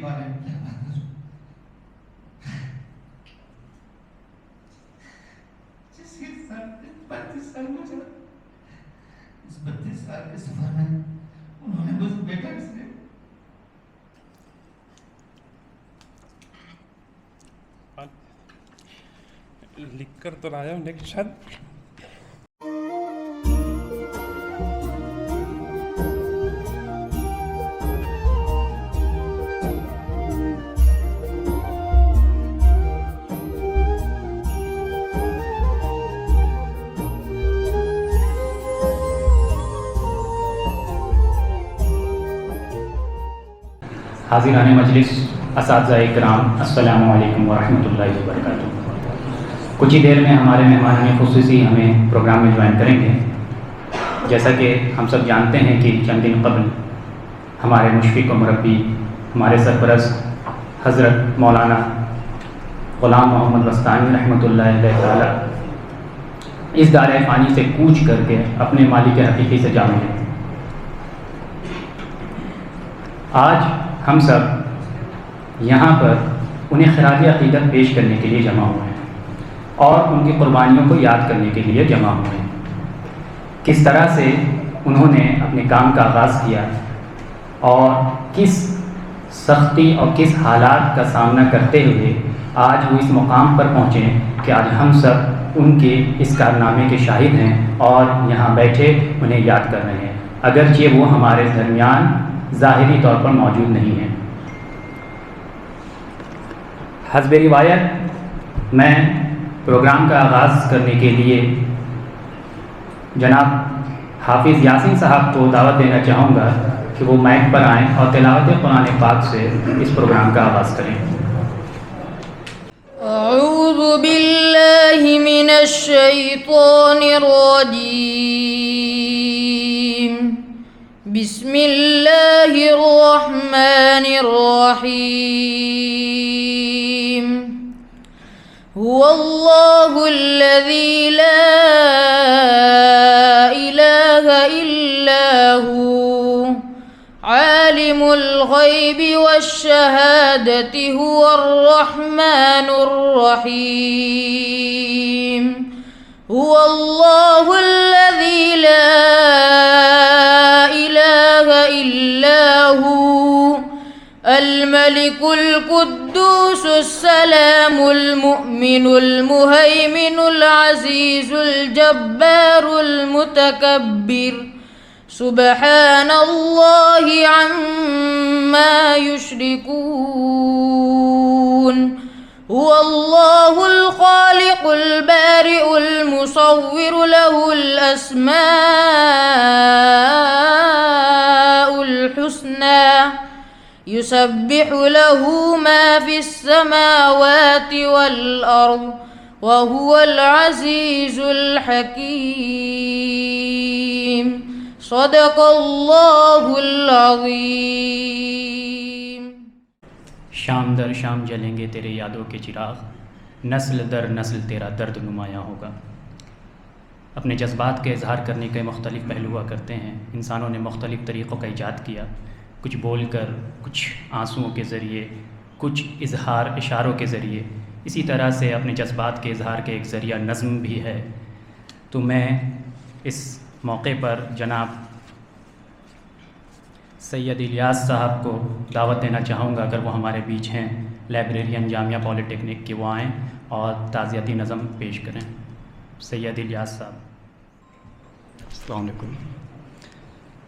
بارے میں کیا بات کروں؟ جس کے ساتھ 32 سال گزرا، اس 32 سال کے سفر میں انہوں نے بس بیٹا سے لکھ کر تو لایا ہوں لیکن شاید حاضران مجلس، اساتذہ اکرام، السلام علیکم ورحمۃ اللہ وبرکاتہ۔ کچھ ہی دیر میں ہمارے مہمان خصوصی ہمیں پروگرام میں جوائن کریں گے۔ جیسا کہ ہم سب جانتے ہیں کہ چند دن قبل ہمارے مشفق و مربی، ہمارے سرپرست حضرت مولانا غلام محمد بستانی رحمۃ اللہ علیہ تعالی اس دار فانی سے کوچ کر کے اپنے مالک حقیقی سے جا ملے۔ آج ہم سب یہاں پر انہیں خراج عقیدت پیش کرنے کے لیے جمع ہوئے ہیں اور ان کی قربانیوں کو یاد کرنے کے لیے جمع ہوئے ہیں۔ کس طرح سے انہوں نے اپنے کام کا آغاز کیا اور کس سختی اور کس حالات کا سامنا کرتے ہوئے آج وہ اس مقام پر پہنچے کہ آج ہم سب ان کے اس کارنامے کے شاہد ہیں اور یہاں بیٹھے انہیں یاد کر رہے ہیں، اگرچہ وہ ہمارے درمیان ظاہری طور پر موجود نہیں ہیں۔ حسب روایت میں پروگرام کا آغاز کرنے کے لیے جناب حافظ یاسین صاحب کو دعوت دینا چاہوں گا کہ وہ مائک پر آئیں اور تلاوت قرآن پاک سے اس پروگرام کا آغاز کریں۔ اعوذ باللہ من الشیطان الرجیم، بسم اللہ الرحمن الرحیم، هو اللہ الذی لا الہ الا هو عالم الغیب والشہادۃ هو الرحمن الرحیم، هو اللہ الذی لا الملك القدوس السلام المؤمن المهيمن العزيز الجبار المتكبر، سبحان الله عما يشركون، هو الله الخالق البارئ المصور، له الأسماء الحسنى، يسبح له ما في السماوات والأرض، وهو العزيز الحكيم، صدق الله العظيم۔ شام در شام جلیں گے تیرے یادوں کے چراغ، نسل در نسل تیرا درد نمایاں ہوگا۔ اپنے جذبات کے اظہار کرنے کے مختلف پہلو ہوا کرتے ہیں۔ انسانوں نے مختلف طریقوں کا ایجاد کیا، کچھ بول کر، کچھ آنسوؤں کے ذریعے، کچھ اظہار اشاروں کے ذریعے۔ اسی طرح سے اپنے جذبات کے اظہار کے ایک ذریعہ نظم بھی ہے۔ تو میں اس موقع پر جناب سید الیاس صاحب کو دعوت دینا چاہوں گا، اگر وہ ہمارے بیچ ہیں، لائبریرین جامعہ پالی ٹیکنک کے، وہ آئیں اور تعزیتی نظم پیش کریں۔ سید الیاس صاحب۔ السلام علیکم۔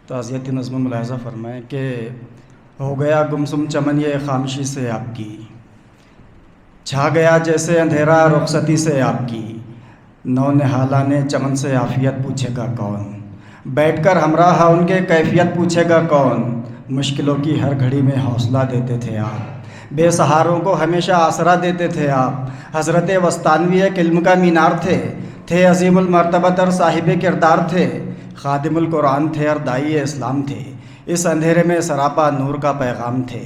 تعزیتی نظم ملاحظہ فرمائیں کہ ہو گیا گمسم چمن یہ خاموشی سے آپ کی، چھا گیا جیسے اندھیرا رخصتی سے آپ کی، نو نہالان چمن سے عافیت پوچھے گا کون، بیٹھ کر ہمراہ ان کے کیفیت پوچھے گا کون، مشکلوں کی ہر گھڑی میں حوصلہ دیتے تھے آپ، بے سہاروں کو ہمیشہ آسرا دیتے تھے آپ، حضرت وسطانوی ایک علم کا مینار تھے عظیم المرتبت اور صاحب کردار تھے، خادم القرآن تھے اور داعی اسلام تھے، اس اندھیرے میں سراپا نور کا پیغام تھے،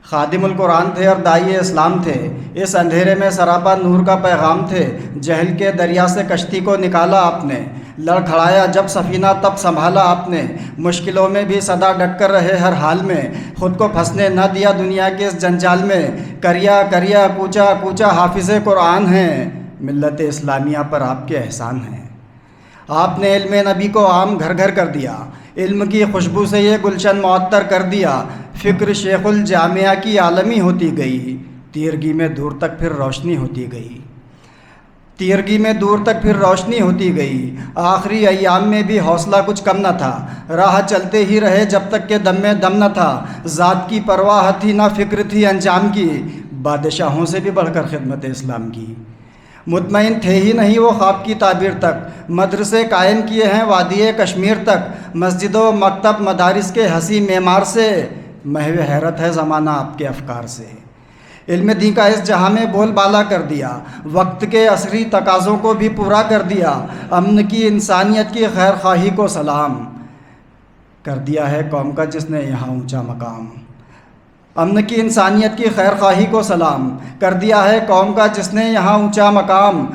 خادم القرآن تھے اور داعی اسلام تھے، اس اندھیرے میں سراپا نور کا پیغام تھے، جہل کے دریا سے کشتی کو نکالا آپ نے، لڑکھڑایا جب سفینہ تب سنبھالا آپ نے، مشکلوں میں بھی سدا ڈٹ کر رہے ہر حال میں، خود کو پھنسنے نہ دیا دنیا کے اس جنجال میں، کریا کریا کوچا کوچا حافظ قرآن ہیں، ملت اسلامیہ پر آپ کے احسان ہیں۔ آپ نے علم نبی کو عام گھر گھر کر دیا، علم کی خوشبو سے یہ گلشن معطر کر دیا، فکر شیخ الجامعہ کی عالمی ہوتی گئی، تیرگی میں دور تک پھر روشنی ہوتی گئی، تیرگی میں دور تک پھر روشنی ہوتی گئی۔ آخری ایام میں بھی حوصلہ کچھ کم نہ تھا، راہ چلتے ہی رہے جب تک کہ دم میں دم نہ تھا، ذات کی پرواہ تھی نہ فکر تھی انجام کی، بادشاہوں سے بھی بڑھ کر خدمت اسلام کی۔ مطمئن تھے ہی نہیں وہ خواب کی تعبیر تک، مدرسے قائم کیے ہیں وادی کشمیر تک، مسجد و مکتب مدارس کے حسی معمار سے، محو حیرت ہے زمانہ آپ کے افکار سے۔ علم دین کا اس جہاں میں بول بالا کر دیا، وقت کے عصری تقاضوں کو بھی پورا کر دیا، امن کی انسانیت کی خیر خواہی کو سلام کر دیا ہے قوم کا جس نے یہاں اونچا مقام۔ امن کی انسانیت کی خیر خواہی کو سلام کر دیا ہے قوم کا جس نے یہاں اونچا مقام،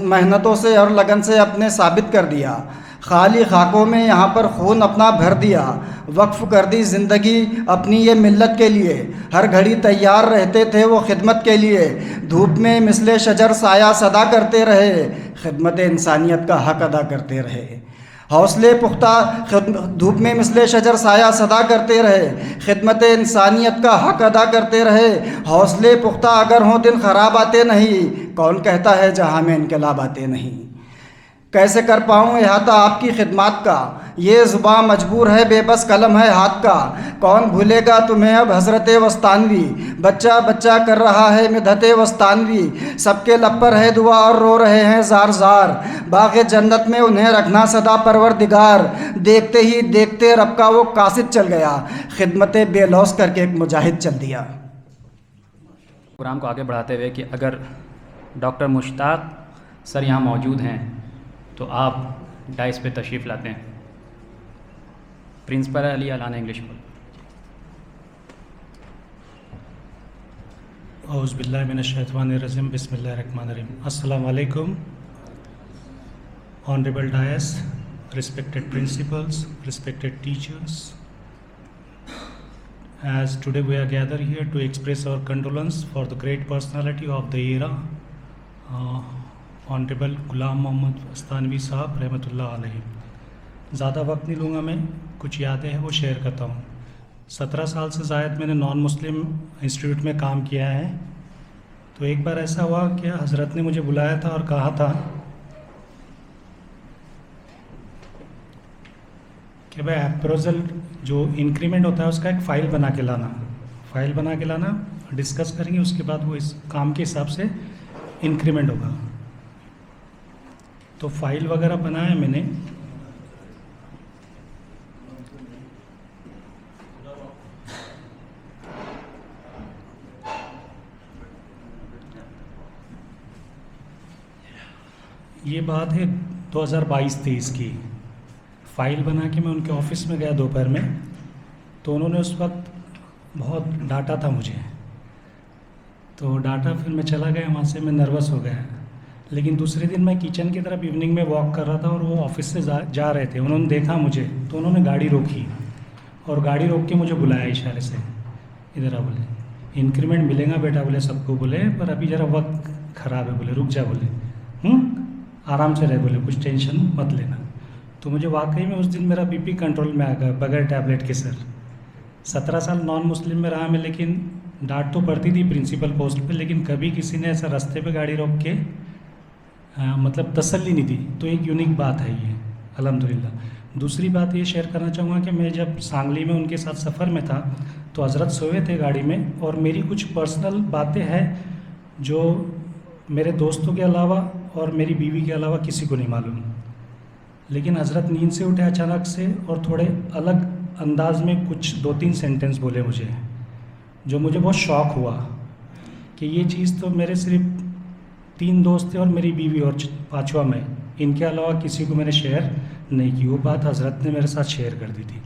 محنتوں سے اور لگن سے اپنے ثابت کر دیا، خالی خاکوں میں یہاں پر خون اپنا بھر دیا، وقف کر دی زندگی اپنی یہ ملت کے لیے، ہر گھڑی تیار رہتے تھے وہ خدمت کے لیے، دھوپ میں مثل شجر سایہ صدا کرتے رہے، خدمت انسانیت کا حق ادا کرتے رہے، حوصلے پختہ دھوپ میں مثل شجر سایہ صدا کرتے رہے، خدمت انسانیت کا حق ادا کرتے رہے، حوصلے پختہ اگر ہوں دن خراب آتے نہیں، کون کہتا ہے جہاں میں انقلاب آتے نہیں، کیسے کر پاؤں احاطہ آپ کی خدمات کا، یہ زباں مجبور ہے بے بس قلم ہے ہاتھ کا، کون بھولے گا تمہیں اب حضرت وسطانوی، بچہ بچہ کر رہا ہے مدحت وسطانوی، سب کے لب پر ہے دعا اور رو رہے ہیں زار زار، باغ جنت میں انہیں رکھنا صدا پروردگار، دیکھتے ہی دیکھتے رب کا وہ قاصد چل گیا، خدمت بے لوث کر کے ایک مجاہد چل دیا۔ پروگرام کو آگے بڑھاتے ہوئے کہ اگر ڈاکٹر مشتاق سر یہاں موجود ہیں تو آپ ڈائس پہ تشریف لاتے ہیں۔ پرنسپل علی علانہ انگلش بول۔ اعوذ باللہ من الشیطان الرجیم، بسم اللہ الرحمن الرحیم۔ السلام علیکم honourable dais, respected principals, respected teachers. As today we are gathered here to express our condolence for the great personality of the era, honourable Ghulam محمد وسطانوی صاحب رحمۃ اللہ علیہ۔ زیادہ وقت نہیں لوں گا، میں کچھ یادیں ہیں وہ شیئر کرتا ہوں۔ 17 سال سے زائد میں نے نان مسلم انسٹیٹیوٹ میں کام کیا ہے، تو ایک بار ایسا ہوا کہ حضرت نے مجھے بلایا تھا اور کہا تھا کہ بھائی اپروزل جو انکریمنٹ ہوتا ہے اس کا ایک فائل بنا کے لانا، ڈسکس کریں گے، اس کے بعد وہ اس کام کے حساب سے انکریمنٹ ہوگا۔ تو فائل وغیرہ بنایا میں نے، یہ بات ہے 2022-23 کی۔ فائل بنا کے میں ان کے آفس میں گیا دوپہر میں، تو انہوں نے اس وقت بہت ڈانٹا تھا مجھے، تو ڈانٹا، پھر میں چلا گیا وہاں سے، میں نروس ہو گیا۔ لیکن دوسرے دن میں کچن کی طرف ایوننگ میں واک کر رہا تھا اور وہ آفس سے جا رہے تھے، انہوں نے دیکھا مجھے تو انہوں نے گاڑی روکی اور گاڑی روک کے مجھے بلایا اشارے سے، ادھر آ بولے انکریمنٹ ملے گا بیٹا، بولے سب کو بولے، پر ابھی ذرا وقت خراب ہے، بولے رک جا، بولے آرام سے رہے، بولے کچھ ٹینشن مت لینا۔ تو مجھے واقعی میں اس دن میرا بی پی کنٹرول میں آ گیا بغیر ٹیبلیٹ کے۔ سر 17 سال نان مسلم میں رہا میں، لیکن ڈانٹ تو پڑتی تھی پرنسپل پوسٹ پہ، لیکن کبھی کسی نے ایسا راستے پہ گاڑی روک کے مطلب تسلی نہیں دی، تو ایک یونیک بات ہے یہ، الحمدللہ۔ دوسری بات یہ شیئر کرنا چاہوں گا کہ میں جب سانگلی میں ان کے ساتھ سفر میں تھا تو حضرت سوئے تھے گاڑی میں، اور میری کچھ پرسنل باتیں ہیں جو میرے دوستوں کے علاوہ اور میری بیوی کے علاوہ کسی کو نہیں معلوم، لیکن حضرت نیند سے اٹھے اچانک سے اور تھوڑے الگ انداز میں کچھ 2-3 سینٹنس بولے مجھے، جو مجھے بہت شوق ہوا کہ یہ چیز تو میرے صرف 3 دوست تھے اور میری بیوی اور 5واں میں، ان کے علاوہ کسی کو میں نے شیئر نہیں کی۔ وہ بات حضرت نے میرے ساتھ شیئر کر دی تھی۔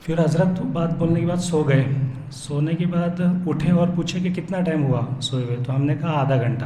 پھر حضرت بات بولنے کے بعد سو گئے، سونے کے بعد اٹھے اور پوچھے کہ کتنا ٹائم ہوا سوئے ہوئے، تو ہم نے کہا آدھا گھنٹہ۔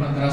15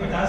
50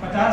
50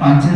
5-6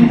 1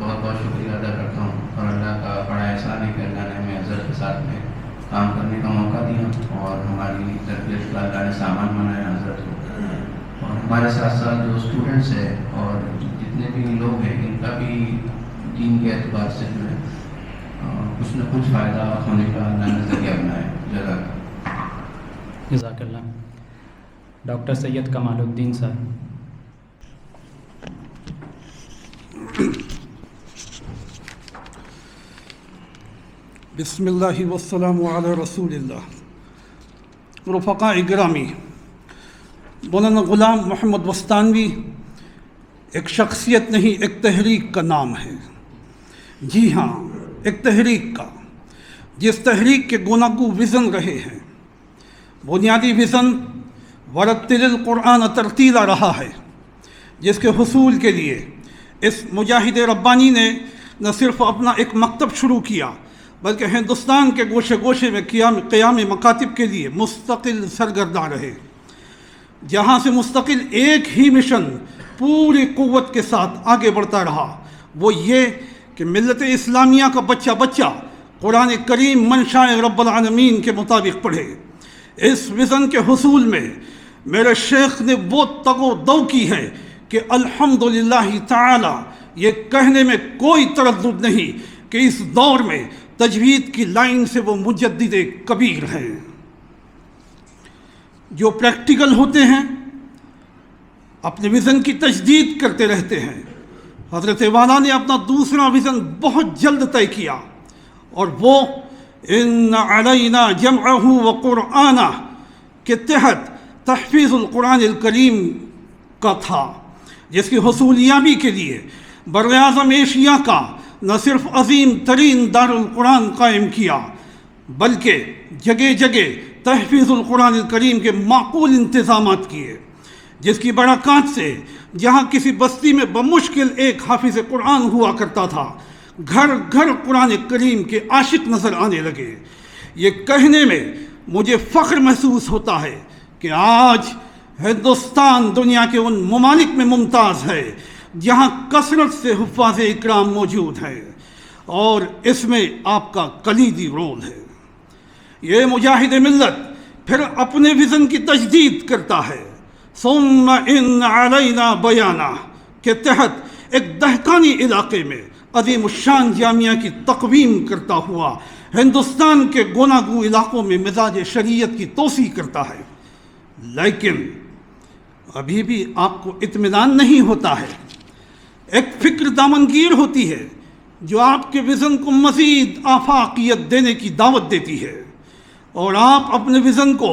بہت بہت شکریہ ادا کرتا ہوں، اور اللہ کا بڑا احسان ہے کہ اللہ نے ہمیں حضرت کے ساتھ میں کام کرنے کا موقع دیا اور ہماری تربیت کا اللہ نے سامان بنایا حضرت کو، اور ہمارے ساتھ ساتھ جو اسٹوڈنٹس ہیں اور جتنے بھی لوگ ہیں ان کا بھی دین کے اعتبار سے جو ہے کچھ نہ کچھ فائدہ ہونے کا اللہ نے ذریعہ بنایا۔ جزاک اللہ۔ ڈاکٹر سید کمال الدین صاحب۔ بسم اللہ والسلام علی رسول اللہ۔ رفقاء گرامی، مولانا غلام محمد وستانوی ایک شخصیت نہیں، ایک تحریک کا نام ہے۔ جی ہاں، ایک تحریک کا، جس تحریک کے گوناگو وزن رہے ہیں۔ بنیادی وزن ورتل القرآن ترتیلا رہا ہے، جس کے حصول کے لیے اس مجاہد ربانی نے نہ صرف اپنا ایک مکتب شروع کیا بلکہ ہندوستان کے گوشے گوشے میں قیام مکاتب کے لیے مستقل سرگرداں رہے، جہاں سے مستقل ایک ہی مشن پوری قوت کے ساتھ آگے بڑھتا رہا، وہ یہ کہ ملت اسلامیہ کا بچہ بچہ قرآن کریم منشاء رب العالمین کے مطابق پڑھے۔ اس وزن کے حصول میں میرے شیخ نے وہ تگ و دو کی ہے کہ الحمدللہ تعالی یہ کہنے میں کوئی تردد نہیں کہ اس دور میں تجوید کی لائن سے وہ مجدد کبیر ہیں، جو پریکٹیکل ہوتے ہیں، اپنے وزن کی تجدید کرتے رہتے ہیں۔ حضرت والا نے اپنا دوسرا وزن بہت جلد طے کیا، اور وہ ان علینا جمعہ و قرآنہ کے تحت تحفیظ القرآن الکریم کا تھا، جس کی حصولیابی کے لیے بر اعظم ایشیا کا نہ صرف عظیم ترین دارالقرآن قائم کیا بلکہ جگہ جگہ تحفیظ القرآن الکریم کے معقول انتظامات کیے، جس کی برکات سے جہاں کسی بستی میں بمشکل ایک حافظ قرآن ہوا کرتا تھا، گھر گھر قرآن کریم کے عاشق نظر آنے لگے۔ یہ کہنے میں مجھے فخر محسوس ہوتا ہے کہ آج ہندوستان دنیا کے ان ممالک میں ممتاز ہے جہاں کثرت سے حفاظ اکرام موجود ہیں، اور اس میں آپ کا کلیدی رول ہے۔ یہ مجاہد ملت پھر اپنے وزن کی تجدید کرتا ہے۔ ثم ان علینا بیانہ کے تحت ایک دہقانی علاقے میں عظیم الشان جامعہ کی تقویم کرتا ہوا ہندوستان کے گوناگو علاقوں میں مزاج شریعت کی توسیع کرتا ہے، لیکن ابھی بھی آپ کو اطمینان نہیں ہوتا ہے۔ ایک فکر دامنگیر ہوتی ہے جو آپ کے وزن کو مزید آفاقیت دینے کی دعوت دیتی ہے، اور آپ اپنے وزن کو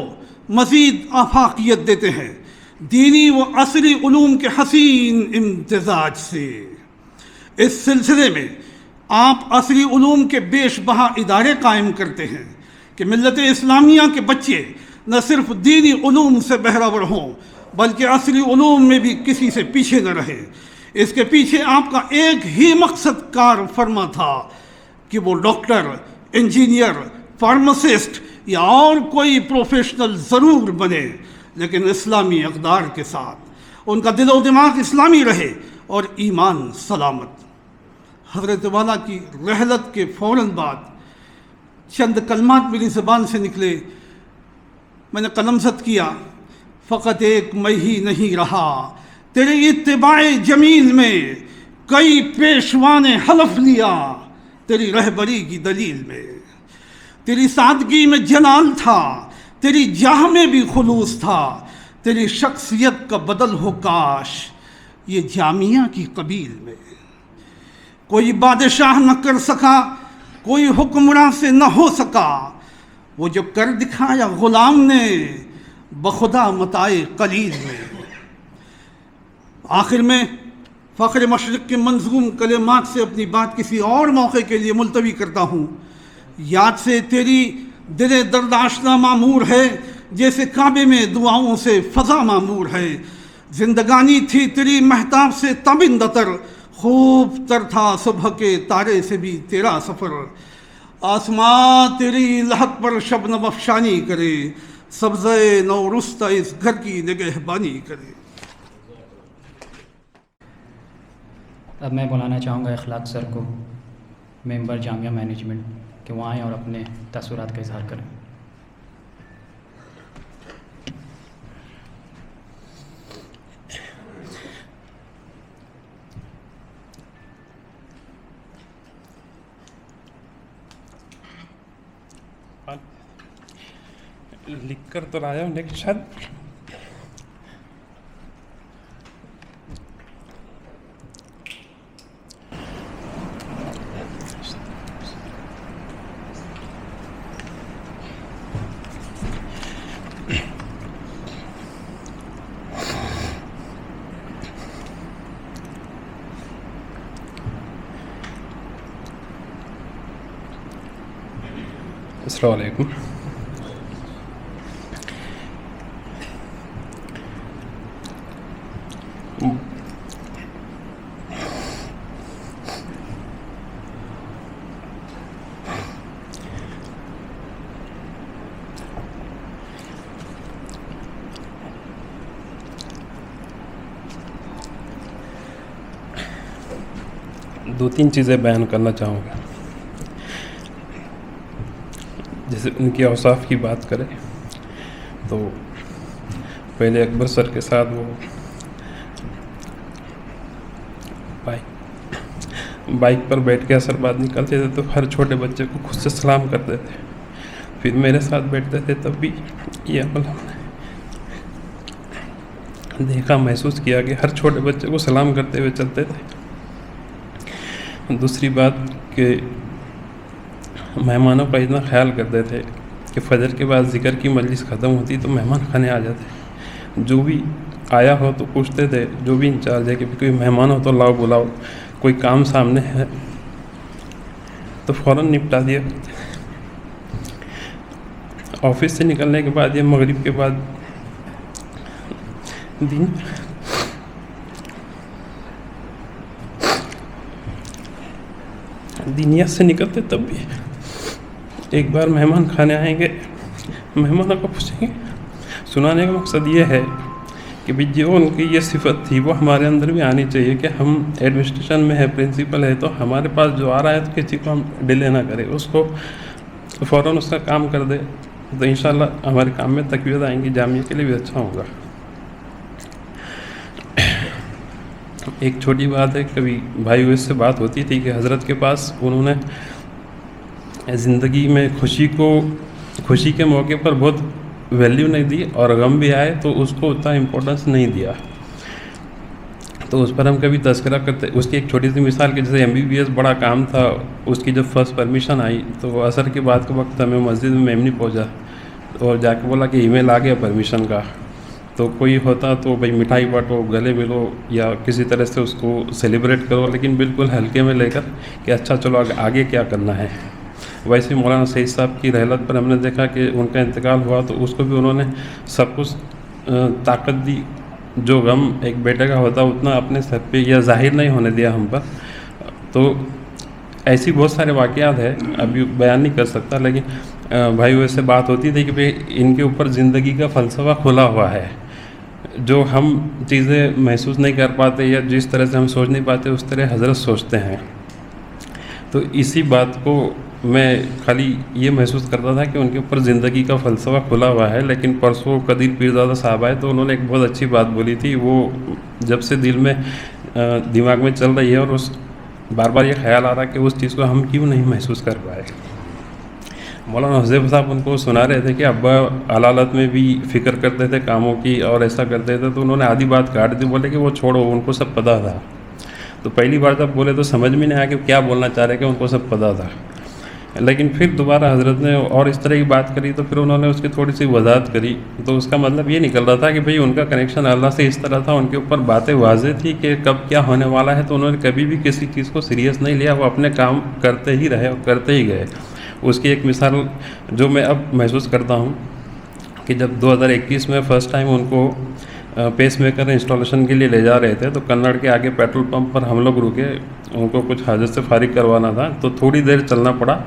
مزید آفاقیت دیتے ہیں دینی و عصری علوم کے حسین امتزاج سے۔ اس سلسلے میں آپ عصری علوم کے بیش بہا ادارے قائم کرتے ہیں کہ ملت اسلامیہ کے بچے نہ صرف دینی علوم سے بہرور ہوں بلکہ عصری علوم میں بھی کسی سے پیچھے نہ رہے۔ اس کے پیچھے آپ کا ایک ہی مقصد کار فرما تھا کہ وہ ڈاکٹر، انجینئر، فارماسسٹ یا اور کوئی پروفیشنل ضرور بنے، لیکن اسلامی اقدار کے ساتھ، ان کا دل و دماغ اسلامی رہے اور ایمان سلامت۔ حضرت والا کی رحلت کے فوراً بعد چند کلمات میری زبان سے نکلے، میں نے قلم زد کیا، فقط ایک میں ہی نہیں رہا، تیرے اتباع جمیل میں کئی پیشوا نے حلف لیا، تیری رہبری کی دلیل میں تیری سادگی میں جلال تھا، تیری جاہ میں بھی خلوص تھا، تیری شخصیت کا بدل ہو کاش یہ جامعہ کی قبیل میں۔ کوئی بادشاہ نہ کر سکا، کوئی حکمراں سے نہ ہو سکا، وہ جو کر دکھایا غلام نے بخدا متاع قلیل میں۔ آخر میں فخر مشرق کے منظوم کلمات سے اپنی بات کسی اور موقع کے لیے ملتوی کرتا ہوں۔ یاد سے تیری دل درد آشنا معمور ہے، جیسے کعبے میں دعاؤں سے فضا معمور ہے۔ زندگانی تھی تیری مہتاب سے تابند تر، خوب تر تھا صبح کے تارے سے بھی تیرا سفر۔ آسمان تیری لحد پر شبنم افشانی کرے، سبزے نو رستہ اس گھر کی نگہبانی کرے۔ اب میں بلانا چاہوں گا اخلاق سر کو، ممبر جامعہ مینجمنٹ، کہ وہ آئیں اور اپنے تاثرات کا اظہار کریں۔ لکھ کر تو لایا ہوں لیکن شاید السلام علیکم۔ دو تین چیزیں بیان کرنا چاہوں گا۔ جیسے ان کی اوصاف کی بات کریں تو پہلے اکبر سر کے ساتھ وہ بائک پر بیٹھ کے اثر بعد نکلتے تھے تو ہر چھوٹے بچے کو خود سے سلام کرتے تھے۔ پھر میرے ساتھ بیٹھتے تھے تب بھی یہ عمل ہم نے دیکھا، محسوس کیا کہ ہر چھوٹے بچے کو سلام کرتے ہوئے چلتے تھے۔ دوسری بات کہ مہمانوں کا اتنا خیال کرتے تھے کہ فجر کے بعد ذکر کی مجلس ختم ہوتی تو مہمان کھانے آ جاتے، جو بھی آیا ہو تو پوچھتے تھے، جو بھی انچارج ہے کہ کوئی مہمان ہو تو لاؤ بلاؤ، کوئی کام سامنے ہے تو فوراً نپٹا دیا۔ آفس سے نکلنے کے بعد یا مغرب کے بعد دنیا سے نکلتے تب بھی ایک بار مہمان کھانے آئیں گے، مہمانوں کو پوچھیں گے۔ سنانے کا مقصد یہ ہے کہ بھی جو ان کی یہ صفت تھی وہ ہمارے اندر بھی آنی چاہیے کہ ہم ایڈمنسٹریشن میں ہے، پرنسپل ہے، تو ہمارے پاس جو آ رہا ہے تو کسی کو ہم ڈیلے نہ کرے، اس کو فوراً اس کا کام کر دے، تو انشاءاللہ ہمارے کام میں تقویت آئیں گی، جامعہ کے لیے بھی اچھا ہوگا۔ ایک چھوٹی بات ہے، کبھی بھائی ہوئے سے بات ہوتی تھی کہ حضرت کے پاس انہوں نے زندگی میں خوشی کے موقع پر بہت ویلیو نہیں دی، اور غم بھی آئے تو اس کو اتنا امپورٹنس نہیں دیا۔ تو اس پر ہم کبھی تذکرہ کرتے، اس کی ایک چھوٹی سی مثال کہ جیسے MBBS بڑا کام تھا، اس کی جب فرسٹ پرمیشن آئی تو عصر کے بعد کے وقت ہمیں مسجد میں میمنی پہنچا اور جا کے بولا کہ ای میل آ گیا پرمیشن کا، تو کوئی ہوتا تو بھائی مٹھائی بانٹو، گلے ملو یا کسی طرح سے اس کو سیلیبریٹ کرو، لیکن بالکل ہلکے میں لے کر کہ اچھا چلو آگے کیا کرنا ہے۔ ویسے مولانا سعید صاحب کی رحلت پر ہم نے دیکھا کہ ان کا انتقال ہوا تو اس کو بھی انہوں نے سب کچھ طاقت دی، جو غم ایک بیٹے کا ہوتا اتنا اپنے سر پہ یا ظاہر نہیں ہونے دیا ہم پر۔ تو ایسی بہت سارے واقعات ہیں، ابھی بیان نہیں کر سکتا، لیکن بھائی ویسے بات ہوتی تھی کہ بھئی ان کے اوپر زندگی کا فلسفہ کھلا ہوا ہے، جو ہم چیزیں محسوس نہیں کر پاتے یا جس طرح سے ہم سوچ نہیں پاتے اس طرح حضرت سوچتے ہیں۔ تو اسی بات کو میں خالی یہ محسوس کرتا تھا کہ ان کے اوپر زندگی کا فلسفہ کھلا ہوا ہے۔ لیکن پرسوں قدیر پیرزادہ صاحب آئے تو انہوں نے ایک بہت اچھی بات بولی تھی، وہ جب سے دل میں دماغ میں چل رہی ہے اور بار بار یہ خیال آ رہا کہ اس چیز کو ہم کیوں نہیں محسوس کر پائے۔ مولانا حذیفہ صاحب ان کو سنا رہے تھے کہ ابا علالت میں بھی فکر کرتے تھے کاموں کی اور ایسا کرتے تھے، تو انہوں نے آدھی بات کاٹ دی، بولے کہ وہ چھوڑو، ان کو سب پتہ تھا۔ تو پہلی بار جب بولے تو سمجھ میں نہیں آیا کہ کیا بولنا چاہ رہے کہ ان کو سب پتہ تھا، لیکن پھر دوبارہ حضرت نے اور اس طرح کی بات کری تو پھر انہوں نے اس کی تھوڑی سی وضاحت کری، تو اس کا مطلب یہ نکل رہا تھا کہ بھئی ان کا کنیکشن اللہ سے اس طرح تھا، ان کے اوپر باتیں واضح تھی کہ کب کیا ہونے والا ہے، تو انہوں نے کبھی بھی کسی چیز کو سیریس نہیں لیا، وہ اپنے کام کرتے ہی رہے اور کرتے ہی گئے۔ اس کی ایک مثال جو میں اب محسوس کرتا ہوں کہ جب 2021 میں فرسٹ ٹائم ان کو پیس میکر انسٹالیشن کے لیے لے جا رہے تھے تو کنڑ کے آگے پیٹرول پمپ پر ہم لوگ رکے، ان کو کچھ حاجت سے فارغ کروانا تھا، تو تھوڑی دیر چلنا پڑا،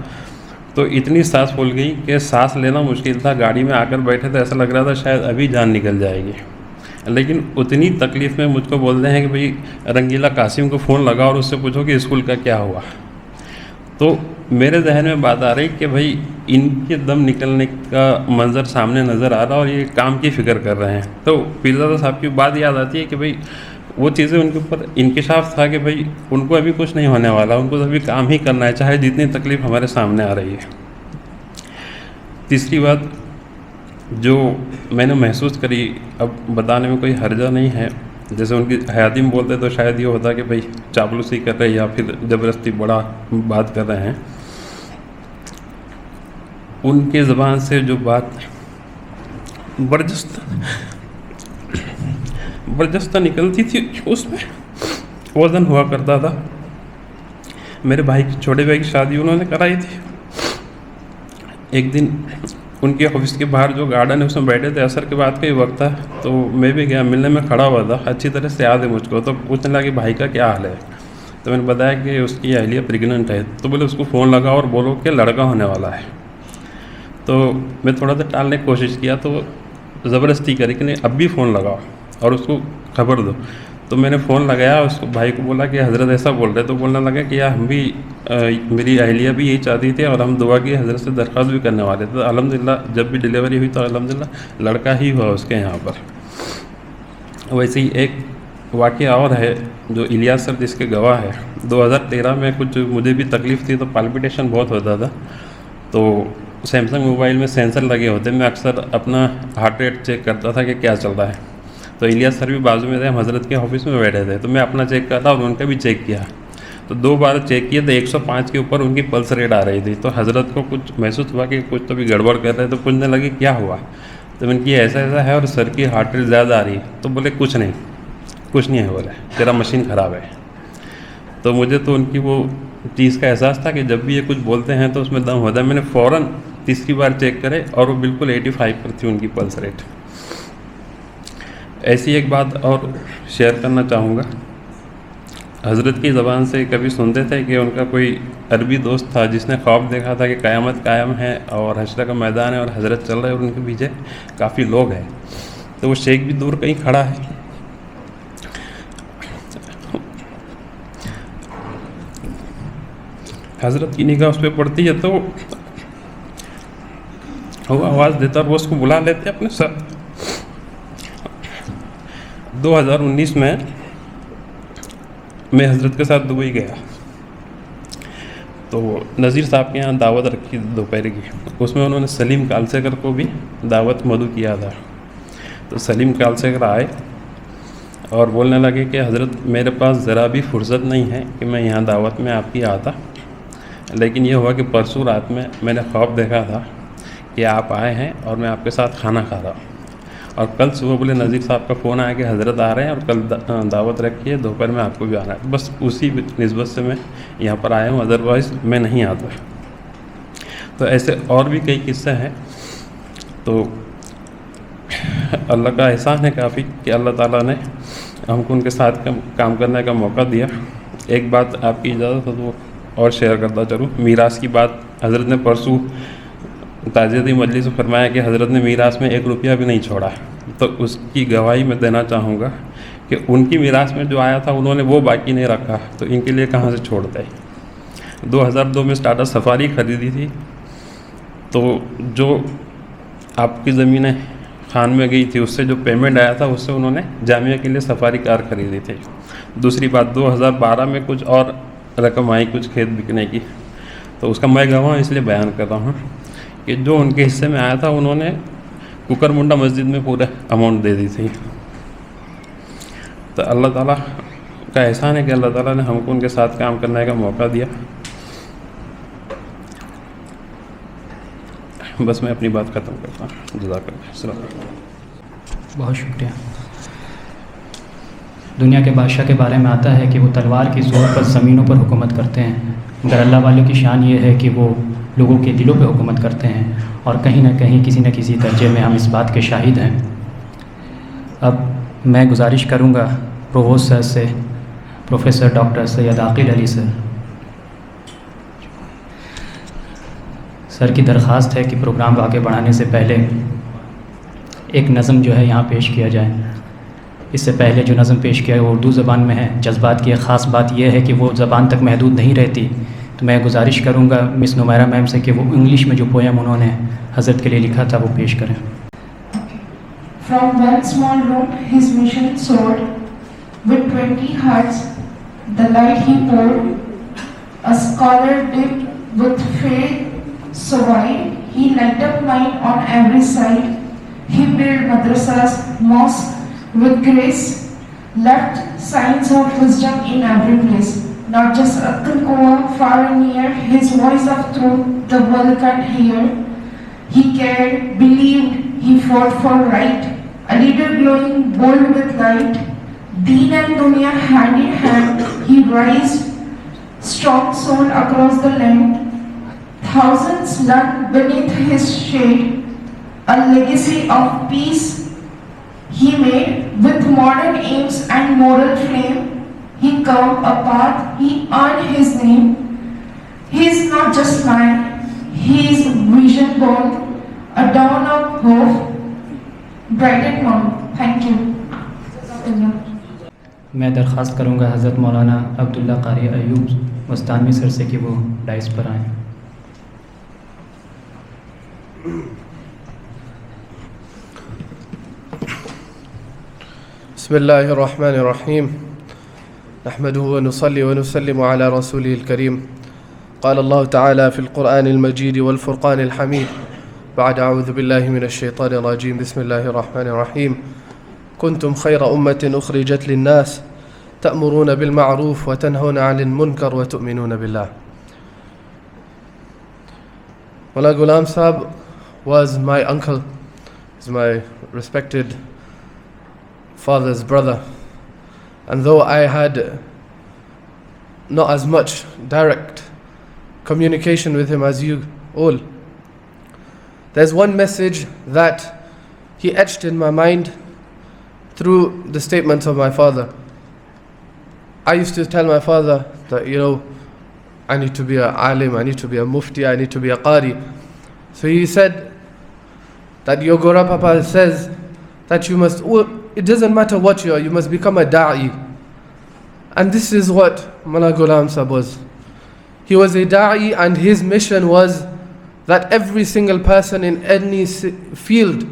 تو اتنی سانس پھول گئی کہ سانس لینا مشکل تھا، گاڑی میں آ کر بیٹھے تو ایسا لگ رہا تھا شاید ابھی جان نکل جائے گی، لیکن اتنی تکلیف میں مجھ کو بولتے ہیں کہ بھئی رنگیلا قاسم کو فون لگا اور اس سے پوچھو کہ اسکول کا کیا ہوا. تو میرے ذہن میں بات آ رہی کہ بھئی ان کے دم نکلنے کا منظر سامنے نظر آ رہا اور یہ کام کی فکر کر رہے ہیں. تو پیرزادہ صاحب کی بات یاد آتی ہے کہ بھئی وہ چیزیں ان کے اوپر انکشاف تھا کہ بھئی ان کو ابھی کچھ نہیں ہونے والا, ان کو تو ابھی کام ہی کرنا ہے چاہے جتنی تکلیف ہمارے سامنے آ رہی ہے. تیسری بات جو میں نے محسوس کری, اب بتانے میں کوئی حرجہ نہیں ہے, جیسے ان کی حیاتی میں بولتے تو شاید یہ ہوتا کہ بھئی چاپلوسی کر رہے یا پھر زبردستی بڑا بات کر رہے ہیں. ان کے زبان سے جو بات برجستہ نکلتی تھی اس میں وزن ہوا کرتا تھا. میرے بھائی کی چھوٹے بھائی کی شادی انہوں نے کرائی تھی. ایک دن ان کے آفس کے باہر جو گارڈن ہے اس میں بیٹھے تھے, عصر کے بعد کا ہی وقت تھا, تو میں بھی گیا, ملنے میں کھڑا ہوا تھا, اچھی طرح سے یاد ہے مجھ کو. تو پوچھنے لگا کہ بھائی کا کیا حال ہے, تو میں نے بتایا کہ اس کی اہلیہ پریگننٹ ہے. تو بولے اس کو فون لگا اور بولو کہ لڑکا ہونے والا ہے. تو میں تھوڑا سا ٹالنے کی کوشش کیا, تو زبردستی کری کہ نہیں اب بھی فون لگاؤ اور اس کو خبر دو. تو میں نے فون لگایا, اس کو بھائی کو بولا کہ حضرت ایسا بول رہے. تو بولنے لگا کہ یار ہم بھی میری اہلیہ بھی یہی چاہتی تھی اور ہم دعا کی حضرت سے درخواست بھی کرنے والے تھے. تو الحمدللہ جب بھی ڈلیوری ہوئی تو الحمدللہ لڑکا ہی ہوا اس کے یہاں پر. ویسے ہی ایک واقعہ اور ہے جو الیاس سر جس کے گواہ ہے. 2013 میں کچھ مجھے بھی تکلیف تھی تو پالپیٹیشن بہت ہوتا تھا. تو سیمسنگ موبائل میں سینسر لگے ہوتے, میں اکثر اپنا ہارٹ ریٹ چیک کرتا تھا کہ کیا چل رہا ہے. تو الیاس سر بھی بازو میں تھے, ہم حضرت کے آفس میں بیٹھے تھے, تو میں اپنا چیک کرتا اور ان کا بھی چیک کیا. تو 2 بار چیک کیا تو 105 کے اوپر ان کی پلس ریٹ آ رہی تھی. تو حضرت کو کچھ محسوس ہوا کہ کچھ تو بھی گڑبڑ کر رہے, تو پوچھنے لگے کیا ہوا. تو میں نے کیا ایسا ایسا ہے اور سر کی ہارٹ ریٹ زیادہ آ رہی ہے. تو بولے کچھ نہیں ہے, بولے تیرا مشین خراب ہے. تو مجھے تو ان کی وہ چیز کا احساس تھا کہ جب بھی یہ کچھ بولتے ہیں تو اس میں دم ہوتا ہے. میں نے فوراً تیسری بار چیک کرے اور وہ بالکل 85 پر تھی ان کی پلس ریٹ. ایسی ایک بات اور شیئر کرنا چاہوں گا. حضرت کی زبان سے کبھی سنتے تھے کہ ان کا کوئی عربی دوست تھا جس نے خواب دیکھا تھا کہ قیامت قائم ہے اور حشر کا میدان ہے اور حضرت چل رہے اور ان کے پیچھے کافی لوگ ہیں. تو وہ شیخ بھی دور کہیں کھڑا ہے. حضرت کی نگاہ اس پہ پڑتی ہے تو وہ آواز دیتا اور وہ اس کو بلا لیتے اپنے ساتھ. 2019 میں حضرت کے ساتھ دبئی گیا, تو نذیر صاحب کے یہاں دعوت رکھی دوپہر کی. اس میں انہوں نے سلیم کالسیکر کو بھی دعوت مدعو کیا تھا. تو سلیم کالسیکر آئے اور بولنے لگے کہ حضرت میرے پاس ذرا بھی فرصت نہیں ہے کہ میں یہاں دعوت میں آپ کی آتا, لیکن یہ ہوا کہ پرسوں رات میں نے خواب دیکھا تھا کہ آپ آئے ہیں اور میں آپ کے ساتھ کھانا کھا رہا ہوں. اور کل صبح بولے نذیر صاحب کا فون آیا کہ حضرت آ رہے ہیں اور کل دعوت رکھی ہے, دوپہر میں آپ کو بھی آنا ہے. بس اسی نسبت سے میں یہاں پر آیا ہوں, ادروائز میں نہیں آتا. تو ایسے اور بھی کئی قصے ہیں. تو اللہ کا احسان ہے کافی کہ اللہ تعالیٰ نے ہم کو ان کے ساتھ کام کرنے کا موقع دیا. ایک بات آپ کی اجازت ہو تو اور شیئر کرتا چلوں. میراث کی بات حضرت نے پرسوں تعزیتی مجلس میں فرمایا کہ حضرت نے میراث میں 1 روپیہ بھی نہیں چھوڑا. تو اس کی گواہی میں دینا چاہوں گا کہ ان کی میراث میں جو آیا تھا انہوں نے وہ باقی نہیں رکھا, تو ان کے لیے کہاں سے چھوڑتے. 2002 میں ٹاٹا سفاری خریدی تھی, تو جو آپ کی زمینیں خان میں گئی تھی اس سے جو پیمنٹ آیا تھا اس سے انہوں نے جامعہ کے لیے سفاری کار خریدی تھی. دوسری بات 2012 میں کچھ اور رقم آئی کچھ کھیت بکنے کی, تو اس کا میں گواہ اس لیے بیان کر رہا ہوں کہ جو ان کے حصے میں آیا تھا انہوں نے ککر منڈا مسجد میں پورا اماؤنٹ دے دی تھی. تو اللہ تعالیٰ کا احسان ہے کہ اللہ تعالیٰ نے ہم کو ان کے ساتھ کام کرنے کا موقع دیا. بس میں اپنی بات ختم کرتا ہوں. جزاک اللہ. السلام علیکم. بہت شکریہ. دنیا کے بادشاہ کے بارے میں آتا ہے کہ وہ تلوار کی زور پر زمینوں پر حکومت کرتے ہیں, مگر اللہ والوں کی شان یہ ہے کہ وہ لوگوں کے دلوں پہ حکومت کرتے ہیں, اور کہیں نہ کہیں کسی نہ کسی درجے میں ہم اس بات کے شاہد ہیں. اب میں گزارش کروں گا پروووسٹ سر سے, پروفیسر ڈاکٹر سید عاقل علی سر کی درخواست ہے کہ پروگرام کو آگے بڑھانے سے پہلے ایک نظم جو ہے یہاں پیش کیا جائے. اس سے پہلے جو نظم پیش کیا ہے وہ اردو زبان میں ہے. جذبات کی ایک خاص بات یہ ہے کہ وہ زبان تک محدود نہیں رہتی. تو میں گزارش کروں گا مس نمیرہ میم سے کہ وہ انگلش میں جو پویم انہوں نے حضرت کے لیے لکھا تھا وہ پیش کریں. From one small room his mission soared, with 20 hearts the light he poured, a scholar dipped with faith so wide, he light up mind on every side, he built madrasas, mosques with grace, left signs of wisdom in every place, not just Akkal Kowa, far and near, his voice of truth the world can hear, he cared, believed, he fought for right, a leader glowing bold with light, Deen and Dunya hand in hand, he raised strong soul across the land, thousands learned beneath his shade, a legacy of peace he made with modern aims and moral flame, he carved a path, he earned his name, he is not just man, he is vision born, a dawn of hope, brightened morn. Thank you. میں درخواست کروں گا حضرت مولانا عبداللہ قاری ایوب مستانوی سر سے کہ وہ dice پر آئیں. بسم الله الرحمن الرحيم نحمده ونصلي ونسلم على رسوله الكريم. قال الله تعالى في القرآن المجيد والفرقان الحميد بعد أعوذ بالله من الشيطان الرجيم بسم الله الرحمن الرحيم كنتم خير أمة أخرجت للناس تأمرون بالمعروف وتنهون عن المنكر وتؤمنون بالله. Mullah Ghulam Sahab was my uncle, is my respected father's brother, and though I had not as much direct communication with him as you all, there's one message that he etched in my mind through the statements of my father. I used to tell my father that, I need to be a alim, I need to be a mufti, I need to be a qari. So he said that your Gora Papa says that you must, it doesn't matter what you are, you must become a da'i. And this is what Mullah Ghulam Sahab was. He was a da'i, and his mission was that every single person in any field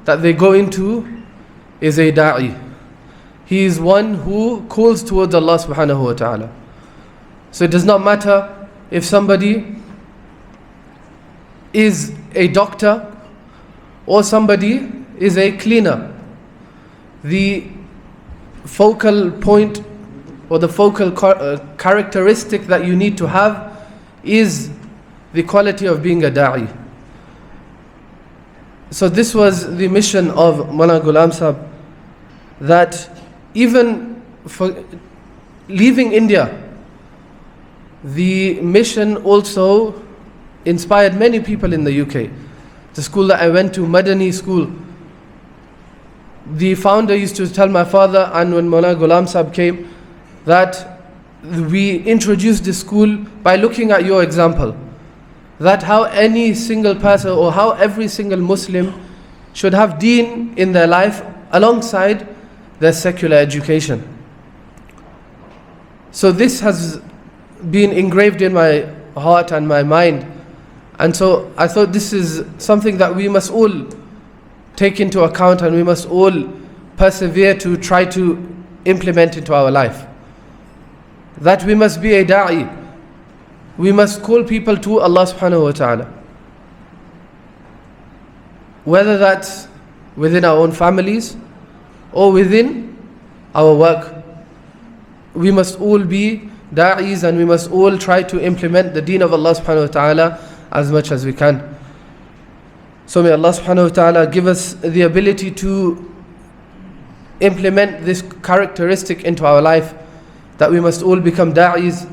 that they go into is a da'i. He is one who calls towards Allah subhanahu wa ta'ala. So it does not matter if somebody is a doctor or somebody is a cleaner. The focal point or the focal characteristic that you need to have is the quality of being a da'i. So this was the mission of Mullah Ghulam Sahab, that even for leaving India, the mission also inspired many people in the UK. The school that I went to, Madani School, the founder used to tell my father, and when Mullah Ghulam Sahab came, that we introduced this school by looking at your example, that how any single person or how every single Muslim should have deen in their life alongside their secular education. So this has been engraved in my heart and my mind, and so I thought this is something that we must all take into account, and we must all persevere to try to implement into our life. That we must be a da'i. We must call people to Allah subhanahu wa ta'ala. Whether that's within our own families or within our work. We must all be da'is, and we must all try to implement the deen of Allah subhanahu wa ta'ala as much as we can. So may Allah subhanahu wa ta'ala give us the ability to implement this characteristic into our life, that we must all become da'is.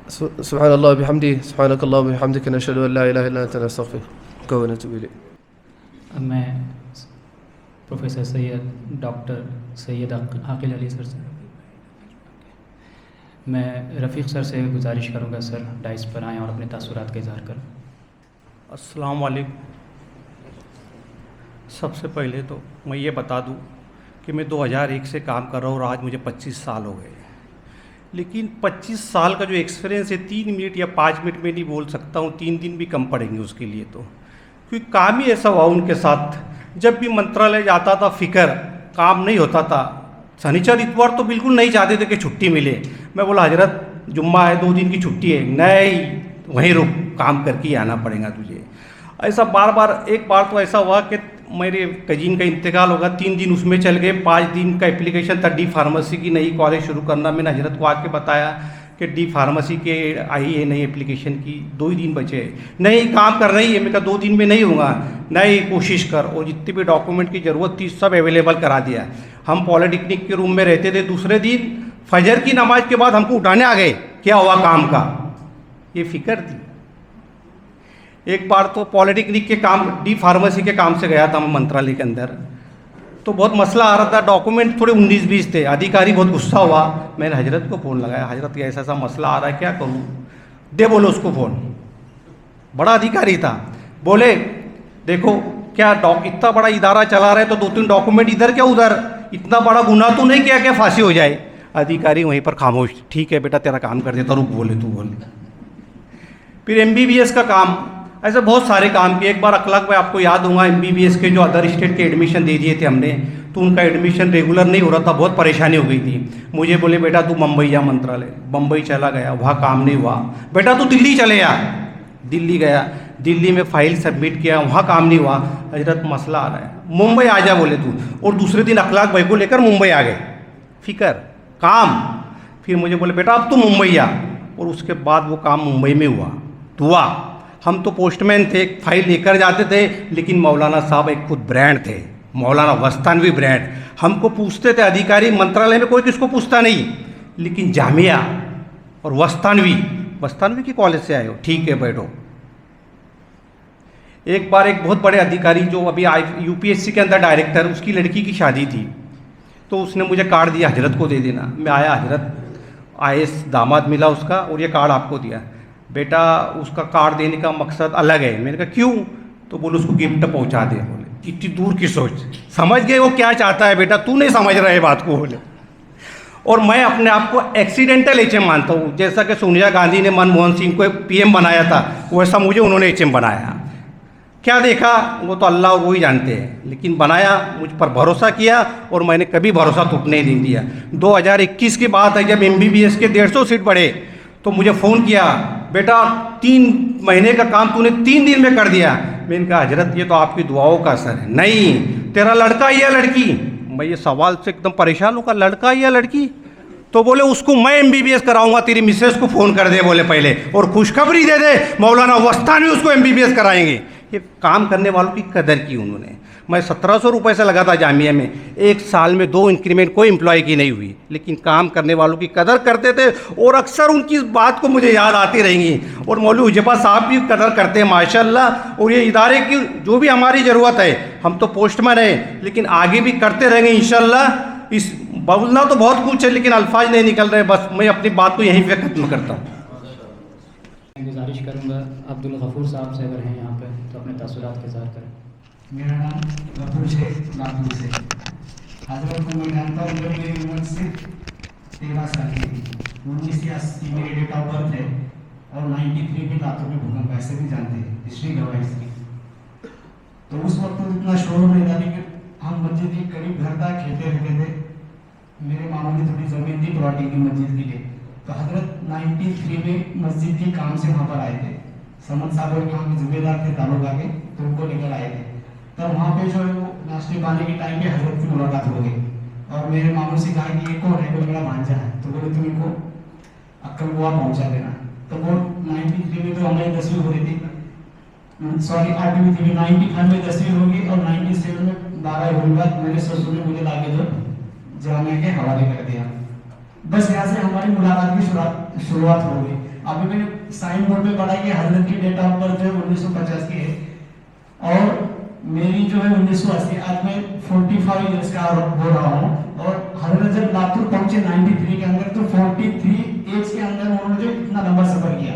Subhanallah bihamdi, subhanakallah bihamdika, nashhadu an la ilaha illa anta nastaghfiruka wa natubu ilayk. میں professor سید doctor سید عاقل علی سر سے میں رفیق سر سے گزارش کروں گا سر dice پر آئیں اور اپنے تاثرات کا اظہار کریں. السلام علیکم. سب سے پہلے تو میں یہ بتا دوں کہ میں 2001 سے کام کر رہا ہوں اور آج مجھے 25 سال ہو گئے. لیکن 25 سال کا جو ایکسپیرینس ہے 3 منٹ یا 5 منٹ میں نہیں بول سکتا ہوں, 3 دن بھی کم پڑیں گے اس کے لیے. تو کیونکہ کام ہی ایسا ہوا ان کے ساتھ, جب بھی منترالیہ جاتا تھا فکر کام نہیں ہوتا تھا. سنیچر اتوار تو بالکل نہیں چاہتے تھے کہ چھٹی ملے. میں بولا حضرت جمعہ ہے 2 دن کی چھٹی ہے, نہیں وہیں رک, کام کر کے ہی آنا پڑے گا تجھے. ایسا بار بار. ایک بار تو ایسا ہوا کہ میرے کزین کا انتقال ہوگا, 3 دن اس میں چل گئے. 5 دن کا اپلیکیشن تھا ڈی فارمیسی کی نئی کالج شروع کرنا. میں نے حضرت کو آ کے بتایا کہ ڈی فارمیسی کے آئی ہے نئی اپلیکیشن کی, 2 ہی دن بچے. نہیں کام کرنا ہی ہے. میں کہا 2 دن میں نہیں ہوگا. نہیں کوشش کر. اور جتنے بھی ڈاکومنٹ کی ضرورت تھی سب اویلیبل کرا دیا. ہم پالیٹیکنک کے روم میں رہتے تھے. دوسرے دن فجر کی نماز کے بعد ہم کو اٹھانے آ گئے, کیا ہوا کام کا. یہ فکر تھی. ایک بار تو پالیٹیکنک کے کام, ڈی فارمیسی کے کام سے گیا تھا میں منترالیہ کے اندر, تو بہت مسئلہ آ رہا تھا. ڈاکومنٹ تھوڑے 19-20 تھے. ادھیکاری بہت غصہ ہوا. میں نے حضرت کو فون لگایا, حضرت ایسا ایسا مسئلہ آ رہا ہے, کیا کروں. دے بولو اس کو فون. بڑا ادھیکاری تھا. بولے دیکھو کیا اتنا بڑا ادارہ چلا رہے تو 2-3 ڈاکومنٹ ادھر کیا ادھر, اتنا بڑا گناہ تو نہیں کیا کہ پھانسی ہو جائے. ادھیکاری وہیں پر خاموش. ٹھیک ہے بیٹا تیرا کام کر دیتا, رک بولے تو بول. پھر MBBS کا کام, ایسے بہت سارے کام کیے. ایک بار اخلاق میں آپ کو یاد ہوں گا MBBS کے جو ادر اسٹیٹ کے ایڈمیشن دے دیے تھے ہم نے, تو ان کا ایڈمیشن ریگولر نہیں ہو رہا تھا, بہت پریشانی ہو گئی تھی. مجھے بولے بیٹا تو ممبئی جا منترالیہ. ممبئی چلا گیا, وہاں کام نہیں ہوا. بیٹا تو دلی چلے جا. دلی گیا, دلی میں فائل سبمٹ کیا, وہاں کام نہیں ہوا. حضرت مسئلہ آ رہا ہے, ممبئی آ جا بولے تو. اور دوسرے دن اخلاق بھائی کو لے کر ممبئی آ گئے. فکر کام. پھر مجھے بولے بیٹا اب تو ممبئی آ. اور اس کے بعد وہ کام ممبئی میں ہوا. دعا. ہم تو پوسٹ مین تھے, فائل لے کر جاتے تھے, لیکن مولانا صاحب ایک خود برانڈ تھے, مولانا وستانوی برانڈ. ہم کو پوچھتے تھے ادھیکاری, منترالیہ میں کوئی کس کو پوچھتا نہیں, لیکن جامعہ اور وستانوی کی کالج سے آئے ہو, ٹھیک ہے بیٹھو. ایک بار ایک بہت بڑے ادھیکاری جو ابھی UPSC کے اندر ڈائریکٹر, اس کی لڑکی کی شادی تھی, تو اس نے مجھے کارڈ دیا, حضرت کو دے دینا. میں آیا, حضرت IS داماد ملا اس کا, اور یہ کارڈ آپ کو دیا. بیٹا اس کا کارڈ دینے کا مقصد الگ ہے. میں نے کہا کیوں؟ تو بولے اس کو گفٹ پہنچا دے. بولے اتنی دور کی سوچ. سمجھ گئے وہ کیا چاہتا ہے بیٹا, تو نہیں سمجھ رہا ہے بات کو. بولے. اور میں اپنے آپ کو ایکسیڈنٹل HM مانتا ہوں. جیسا کہ سونیا گاندھی نے منموہن سنگھ کو PM بنایا تھا, ویسا مجھے انہوں نے HM بنایا. کیا دیکھا وہ تو اللہ اور وہی جانتے ہیں, لیکن بنایا, مجھ پر بھروسہ کیا, اور میں نے کبھی بھروسہ ٹوٹنے نہیں دیا. 2021 کی بات ہے, جب MBBS کے 150 سیٹ بڑھے تو مجھے فون کیا, بیٹا 3 مہینے کا کام تو نے 3 دن میں کر دیا. میں نے کہا حضرت یہ تو آپ کی دعاؤں کا اثر ہے. نہیں تیرا لڑکا یا لڑکی. میں یہ سوال سے ایک دم پریشان ہوں, لڑکا یا لڑکی. تو بولے اس کو میں MBBS کراؤں گا, تیری مسز کو فون کر دے بولے پہلے, اور خوشخبری دے دے مولانا وستانوی اس کو MBBS کرائیں گے. یہ کام کرنے والوں کی قدر کی انہوں نے. میں 1700 روپے سے لگا تھا جامعہ میں, 1 سال میں 2 انکریمنٹ کوئی امپلائی کی نہیں ہوئی, لیکن کام کرنے والوں کی قدر کرتے تھے, اور اکثر ان کی بات کو مجھے یاد آتی رہیں گی. اور مولوی حجبہ صاحب بھی قدر کرتے ہیں ماشاءاللہ. اور یہ ادارے کی جو بھی ہماری ضرورت ہے, ہم تو پوسٹ مین ہیں, لیکن آگے بھی کرتے رہیں گے انشاءاللہ. اس بولنا تو بہت کچھ ہے, لیکن الفاظ نہیں نکل رہے. بس میں اپنی بات کو یہیں پہ ختم کرتا ہوں. گزارش کروں گا عبدالغفور صاحب سے اگر ہیں یہاں پہ تو اپنے تاثرات کا اظہار کریں. میرا نام غفور شیخ ناگپور سے. حضرت کو میں جانتا ہوں جب میری عمر صرف 13 سال کی تھی. 1980 میری ڈیٹ آف برتھ ہے, اور 93 میں دانتوں میں بھوکمپ, ایسے بھی جانتے ہیں, ہسٹری گواہ ہسٹری. تو اس وقت تو اتنا شور نہیں تھا, لیکن ہم مسجد کے قریب گھر تھا, کھیلتے رہتے تھے. میرے ماموں نے تھوڑی زمین دی پلاٹنگ کی مسجد کے لیے, تو حضرت 93 میں مسجد کے کام سے وہاں پر آئے تھے. سمن صاحب اور یہاں کے ذمہ دار تھے تعلقہ کے, تو ان کو لے کر آئے تھے. تب وہاں پہ جو ہے وہ ناشتے پانے کے ٹائم پہ حضرت کی ملاقات ہو گئی, اور میرے ماموں سے کہا کہ یہ کون ہے, میرا بھانجا ہے. تو بولے تم ان کو عقل گوا پہنچا دینا. تو وہ 93 میں تو ہماری 10ویں ہو رہی تھی, سوری 8ویں تھی. 95 میں 10ویں ہوگی, اور 97 میں 12 ہونے کے بعد میرے سسر نے مجھے لا کے جو جامعہ کے حوالے کر دیا. بس یہاں سے ہماری ملاقات کی شروعات ہو گئی. ابھی میں نے سائن بورڈ پہ پڑھا کہ حضرت کی ڈیٹ آف برتھ جو ہے 1950 کی ہے, اور میری جو ہے 1980. آج میں 45 ایئرس کا ہو رہا ہوں, اور حضرت جب لاپور پہنچے 93 کے اندر, تو 43 ایج کے اندر انہوں نے جو اتنا لمبا سفر کیا.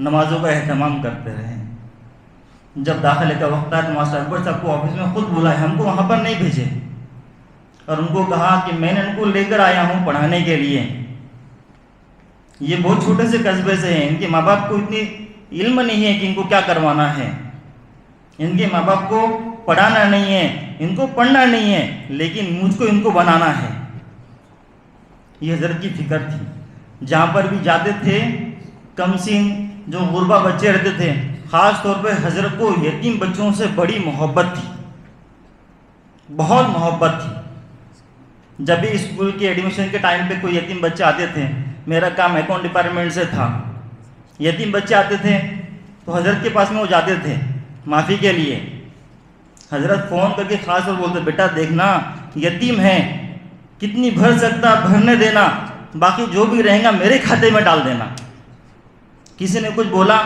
نمازوں کا اہتمام کرتے رہے. جب داخلے کا وقت آیا تو ماسٹر اکبر صاحب کو آفس میں خود بلائے, ہم کو وہاں پر نہیں بھیجے, اور ان کو کہا کہ میں نے ان کو لے کر آیا ہوں پڑھانے کے لیے. یہ بہت چھوٹے سے قصبے سے ہیں, ان کے ماں باپ کو اتنی علم نہیں ہے کہ ان کو کیا کروانا ہے. ان کے ماں باپ کو پڑھانا نہیں ہے, ان کو پڑھنا نہیں ہے, لیکن مجھ کو ان کو بنانا ہے. یہ حضرت کی فکر تھی. جہاں پر بھی جاتے تھے کم سن جو غربا بچے رہتے تھے, خاص طور پہ حضرت کو یتیم بچوں سے بڑی محبت تھی, بہت محبت تھی. جب بھی اسکول کے ایڈمیشن کے ٹائم پہ کوئی یتیم بچے آتے تھے, میرا کام اکاؤنٹ ڈپارٹمنٹ سے تھا, یتیم بچے آتے تھے تو حضرت کے پاس میں وہ جاتے تھے معافی کے لیے. حضرت فون کر کے خاص طور بولتے, بیٹا دیکھنا یتیم ہے, کتنی بھر سکتا بھرنے دینا, باقی جو بھی رہیں گا میرے کھاتے میں ڈال دینا. کسی نے کچھ بولا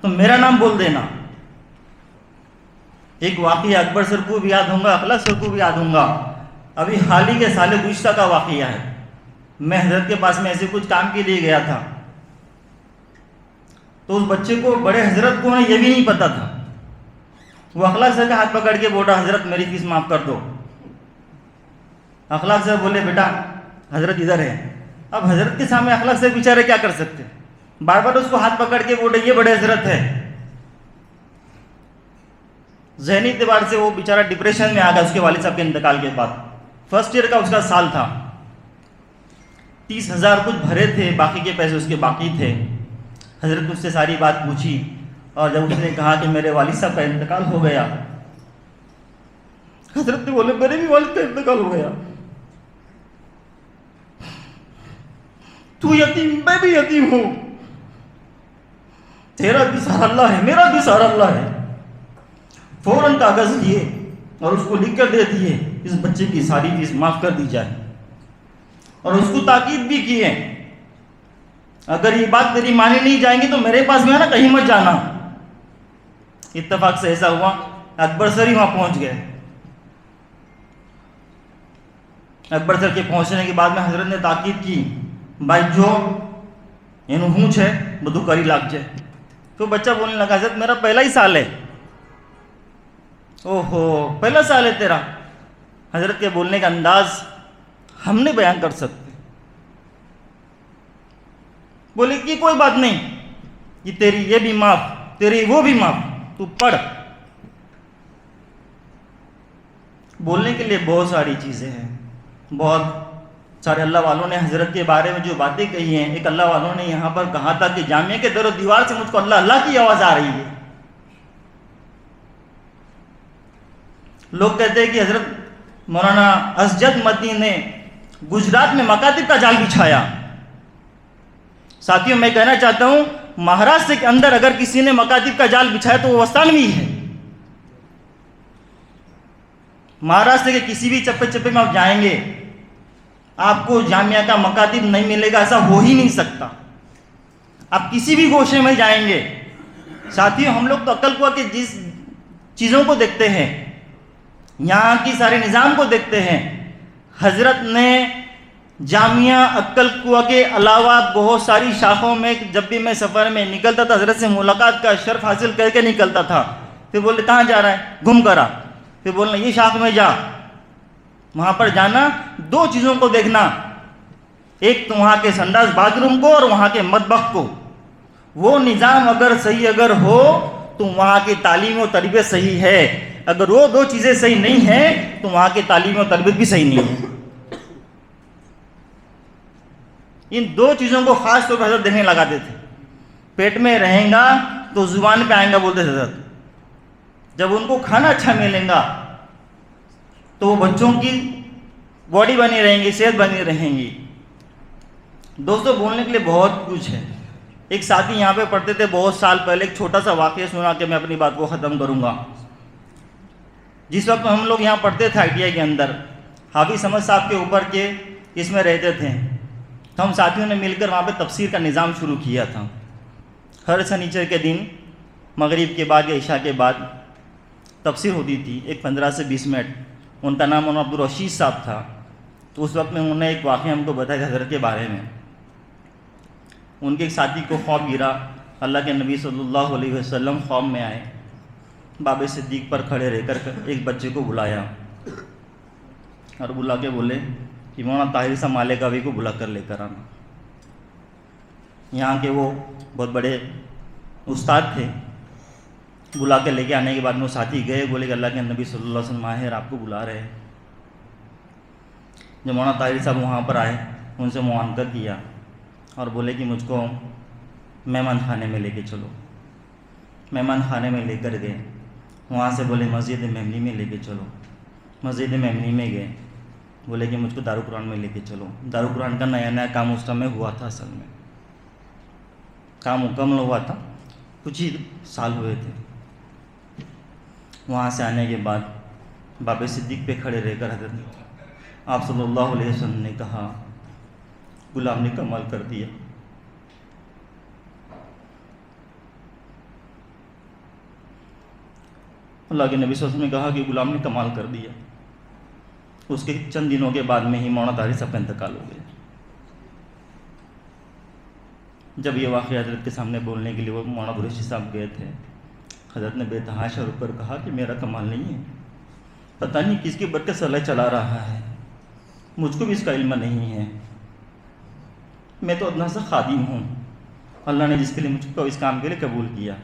تو میرا نام بول دینا. ایک واقعہ اکبر سر کو بھی یاد ہوں گا, اخلاق سر کو بھی یاد ہوں گا. ابھی حال ہی کے سال گزشتہ کا واقعہ ہے. میں حضرت کے پاس میں ایسے کچھ کام کے لیے گیا تھا, تو اس بچے کو بڑے حضرت کو یہ بھی نہیں پتا تھا. وہ اخلاق سر کا ہاتھ پکڑ کے بولا, حضرت میری فیس معاف کر دو. اخلاق سر بولے, بیٹا حضرت ادھر ہے. اب حضرت کے سامنے اخلاق سر بیچارے کیا کر سکتے, بار بار اس کو ہاتھ پکڑ کے بولے یہ بڑے حضرت ہے. ذہنی اعتبار سے وہ بیچارہ ڈپریشن میں آ گیا اس کے والد صاحب کے انتقال کے بعد. فرسٹ ایئر کا اس کا سال تھا, 30,000 کچھ بھرے تھے, باقی کے پیسے اس کے باقی تھے. حضرت اس سے ساری بات پوچھی, اور جب اس نے کہا کہ میرے والد صاحب کا انتقال ہو گیا, حضرت نے بولے میرے بھی والد کا انتقال ہو گیا, تو یتیم میں بھی یتیم ہوں, تیرا بھی سہارا اللہ ہے, میرا بھی سہارا اللہ ہے. فوراً کاغذ لیے اور اس کو لکھ کر دے دیے, اس بچے کی ساری فیس معاف کر دی جائے. اور اس کو تاکید بھی کی ہے, اگر یہ بات تیری مانی نہیں جائیں گی تو میرے پاس میں آنا, کہیں مت جانا. اتفاق سے ایسا ہوا, اکبر سر ہی وہاں پہنچ گئے. اکبر سر کے پہنچنے کے بعد میں حضرت نے تاکید کی, بھائی جو اینو ہونچ ہے بدو کری لاگ جائے. تو بچہ بولنے لگا, حضرت میرا پہلا ہی سال ہے. اوہو پہلا سال ہے تیرا. حضرت کے بولنے کا انداز ہم نے بیان کر سکتے. بولے کہ کوئی بات نہیں, یہ تیری یہ بھی معاف, تیری وہ بھی معاف, تو پڑھ. بولنے کے لیے بہت ساری چیزیں ہیں, بہت سارے اللہ والوں نے حضرت کے بارے میں جو باتیں کہی ہیں. ایک اللہ والوں نے یہاں پر کہا تھا کہ جامعہ کے در و دیوار سے مجھ کو اللہ اللہ کی آواز آ رہی ہے. لوگ کہتے ہیں کہ حضرت مولانا اسجد مدنی نے گجرات میں مکاتب کا جال بچھایا. ساتھیوں میں کہنا چاہتا ہوں, مہاراشٹر کے اندر اگر کسی نے مکاتب کا جال بچھایا تو وہ وستانوی ہے. مہاراشٹر کے کسی بھی چپے چپے میں آپ جائیں گے, آپ کو جامعہ کا مکاتب نہیں ملے گا, ایسا ہو ہی نہیں سکتا. آپ کسی بھی گوشے میں جائیں گے. ساتھیوں ہم لوگ تو عقل کو کہ جس چیزوں کو دیکھتے ہیں, یہاں کی سارے نظام کو دیکھتے ہیں. حضرت نے جامعہ عقل کنواں کے علاوہ بہت ساری شاخوں میں, جب بھی میں سفر میں نکلتا تھا حضرت سے ملاقات کا شرف حاصل کر کے نکلتا تھا. پھر بولے کہاں جا رہا ہے, گھوم کرا. پھر بولنا یہ شاخ میں جا. وہاں پر جانا, دو چیزوں کو دیکھنا, ایک تو وہاں کے سنڈاس باتھ روم کو اور وہاں کے مطبخ کو. وہ نظام اگر صحیح اگر ہو تو وہاں کی تعلیم و تربیت صحیح ہے. اگر وہ دو چیزیں صحیح نہیں ہیں تو وہاں کی تعلیم و تربیت بھی صحیح نہیں ہے. ان دو چیزوں کو خاص طور پر حضرت دیکھنے لگاتے تھے. پیٹ میں رہیں گا تو زبان پہ آئیں گا بولتے تھے حضرت. جب ان کو کھانا اچھا ملیں گا تو وہ بچوں کی باڈی بنی رہیں گی, صحت بنی رہیں گی. دوستوں بولنے کے لیے بہت کچھ ہے. ایک ساتھی یہاں پہ پڑھتے تھے بہت سال پہلے, ایک چھوٹا سا واقعہ سنا کے میں اپنی بات کو ختم کروں گا. جس وقت ہم لوگ یہاں پڑھتے تھے ITI کے اندر, حافظ احمد صاحب کے اوپر کے اس میں رہتے تھے, تو ہم ساتھیوں نے مل کر وہاں پہ تفسیر کا نظام شروع کیا تھا. ہر سنیچر کے دن مغرب کے بعد یا عشاء کے بعد تفسیر ہوتی تھی, ایک 15 سے 20 منٹ. ان کا نام مولانا عبدالرشید صاحب تھا. تو اس وقت میں انہوں نے ایک واقعہ ہم کو بتایا حضرت کے بارے میں. ان کے ایک ساتھی کو خواب گرا اللہ کے نبی صلی اللہ علیہ وسلم خواب میں آئے، باب صدیق پر کھڑے رہ کر ایک بچے کو بلایا اور بلا کے بولے کہ مولانا طاہر صاحب مالکاوی کو بلا کر لے کر آنا۔ یہاں کے وہ بہت بڑے استاد تھے، بلا کے لے کے آنے کے بعد میں وہ ساتھی گئے، بولے کہ اللہ کے نبی صلی اللہ علیہ وسلم ماہر آپ کو بلا رہے ہیں۔ جب مولانا طاہر صاحب وہاں پر آئے، ان سے معانقہ کیا اور بولے کہ مجھ کو مہمان خانے میں لے کے چلو۔ مہمان خانے میں لے کر گئے، وہاں سے بولے مسجد میمنی میں لے کے چلو۔ مسجد میمنی میں گئے، بولے کہ مجھ کو دارالقرآن میں لے کے چلو۔ دارالقرآن کا نیا نیا کام اس ٹائم میں ہوا تھا، اصل میں کام مکمل ہوا تھا، کچھ ہی سال ہوئے تھے۔ وہاں سے آنے کے بعد باب صدیق پہ کھڑے رہ کر حضرت آپ صلی اللہ علیہ وسلم نے کہا غلام نے کمال کر دیا۔ اللہ کے نبی صلی اللہ علیہ وسلم نے کہا کہ غلام نے کمال کر دیا۔ اس کے چند دنوں کے بعد میں ہی مولانا طاہر صاحب کا انتقال ہو گیا۔ جب یہ واقعہ حضرت کے سامنے بولنے کے لیے وہ مولانا قریشی صاحب گئے تھے، حضرت نے بے تحاشا رک کر کہا کہ میرا کمال نہیں ہے، پتہ نہیں کس کی برکت سے اللہ چلا رہا ہے، مجھ کو بھی اس کا علم نہیں ہے، میں تو ادنا سا خادم ہوں، اللہ نے جس کے لیے مجھ کو اس کام کے لیے قبول کیا۔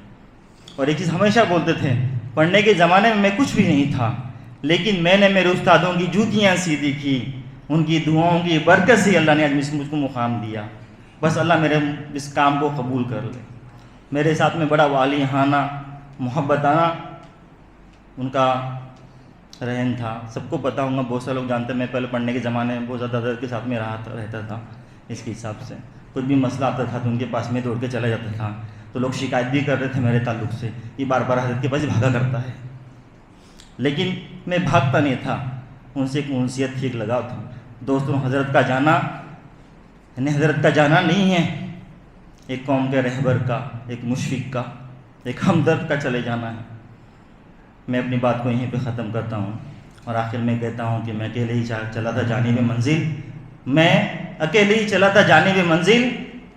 اور ایک چیز ہمیشہ بولتے تھے، پڑھنے کے زمانے میں کچھ بھی نہیں تھا، لیکن میں نے میرے استادوں کی جوتیاں سیدھی کی، ان کی دعاؤں کی برکت سے اللہ نے آج مجھ کو مقام دیا۔ بس اللہ میرے اس کام کو قبول کر لے۔ میرے ساتھ میں بڑا والیانہ محبتانہ ان کا رہن تھا، سب کو پتہ ہوگا، بہت سے لوگ جانتے ہیں، میں پہلے پڑھنے کے زمانے میں بہت زیادہ حضرت کے ساتھ میں رہتا تھا۔ اس کے حساب سے کچھ بھی مسئلہ آتا تھا تو ان کے پاس میں دوڑ کے چلا جاتا تھا، تو لوگ شکایت بھی کر رہے تھے میرے تعلق سے، یہ بار بار حضرت کے پاس بھاگا کرتا ہے، لیکن میں بھاگتا نہیں تھا، ان سے ایک انسیت تھی، ایک لگاؤ تھا۔ دوستوں، حضرت کا جانا یعنی حضرت کا جانا نہیں ہے ایک قوم کے رہبر کا، ایک مشفق کا، ایک ہمدرد کا چلے جانا ہے۔ میں اپنی بات کو یہیں پہ ختم کرتا ہوں اور آخر میں کہتا ہوں کہ میں اکیلے ہی چلا تھا جانب منزل، میں اکیلے ہی چلا تھا جانب منزل،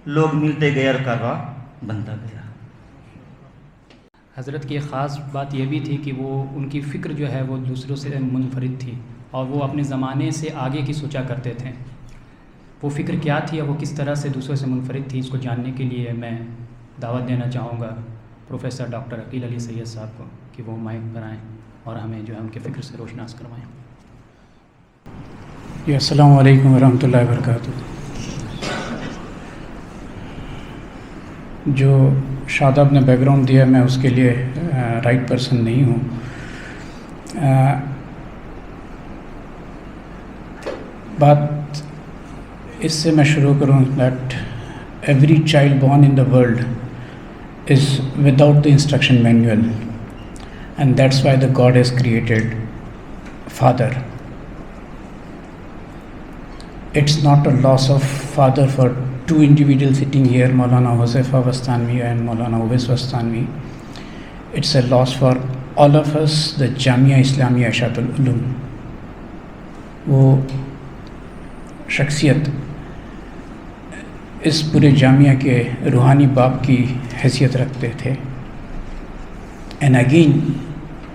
لوگ ملتے گئے اور کارواں بنتا گیا۔ حضرت کی ایک خاص بات یہ بھی تھی کہ وہ ان کی فکر جو ہے وہ دوسروں سے منفرد تھی اور وہ اپنے زمانے سے آگے کی سوچا کرتے تھے۔ وہ فکر کیا تھی اور وہ کس طرح سے دوسروں سے منفرد تھی، اس کو جاننے کے لیے میں دعوت دینا چاہوں گا پروفیسر ڈاکٹر عقیل علی سید صاحب کو کہ وہ مائک پر آئیں اور ہمیں جو ہے ان کے فکر سے روشناس کروائیں۔ جی السلام علیکم ورحمۃ اللہ وبرکاتہ۔ جو شاداب نے بیک گراؤنڈ دیا، میں اس کے لیے رائٹ پرسن نہیں ہوں۔ بات اس سے میں شروع کروں that every child born in the world is without the instruction manual, and that's why the God has created father. It's not a loss of father for two individuals sitting here, Maulana Huzaifa Wastanwi and Maulana Uwais Wastanwi. It's a loss for all of us, the Jamia Islamia Ashatul Ulum. وہ شخصیت اس پورے جامعہ کے روحانی باپ کی حیثیت رکھتے تھے. And again,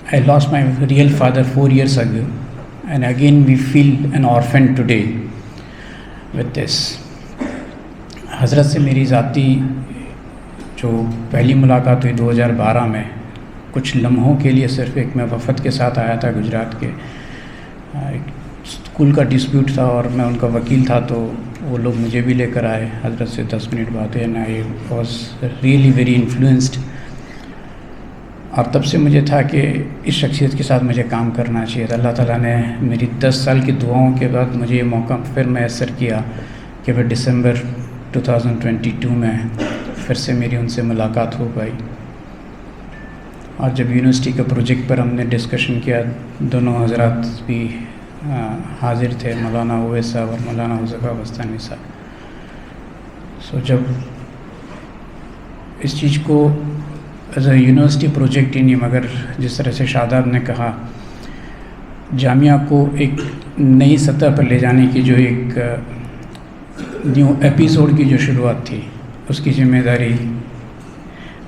I lost my real father 4 years ago, and again we feel an orphan today with this. حضرت سے میری ذاتی جو پہلی ملاقات ہوئی 2012 میں، کچھ لمحوں کے لیے صرف ایک میں وفد کے ساتھ آیا تھا گجرات کے، ایک اسکول کا ڈسپیوٹ تھا اور میں ان کا وکیل تھا، تو وہ لوگ مجھے بھی لے کر آئے. حضرت سے 10 منٹ بات ہوئی، and I was really very influenced. اور تب سے مجھے تھا کہ اس شخصیت کے ساتھ مجھے کام کرنا چاہیے تھا. اللہ تعالیٰ نے میری 10 سال کی دعاؤں کے بعد مجھے یہ موقع پھر میسر کیا کہ پھر دسمبر 2022 میں پھر سے میری ان سے ملاقات ہو پائی. اور جب یونیورسٹی کے پروجیکٹ پر ہم نے ڈسکشن کیا، دونوں حضرات بھی حاضر تھے، مولانا اویس صاحب اور مولانا حذیفہ وستانی صاحب. جب اس چیز کو ایز اے یونیورسٹی پروجیکٹ ہی نہیں، مگر جس طرح سے شاداب نے کہا، جامعہ کو ایک نئی سطح پر لے جانے کی جو ایک نیو ایپیسوڈ کی جو شروعات تھی، اس کی ذمہ داری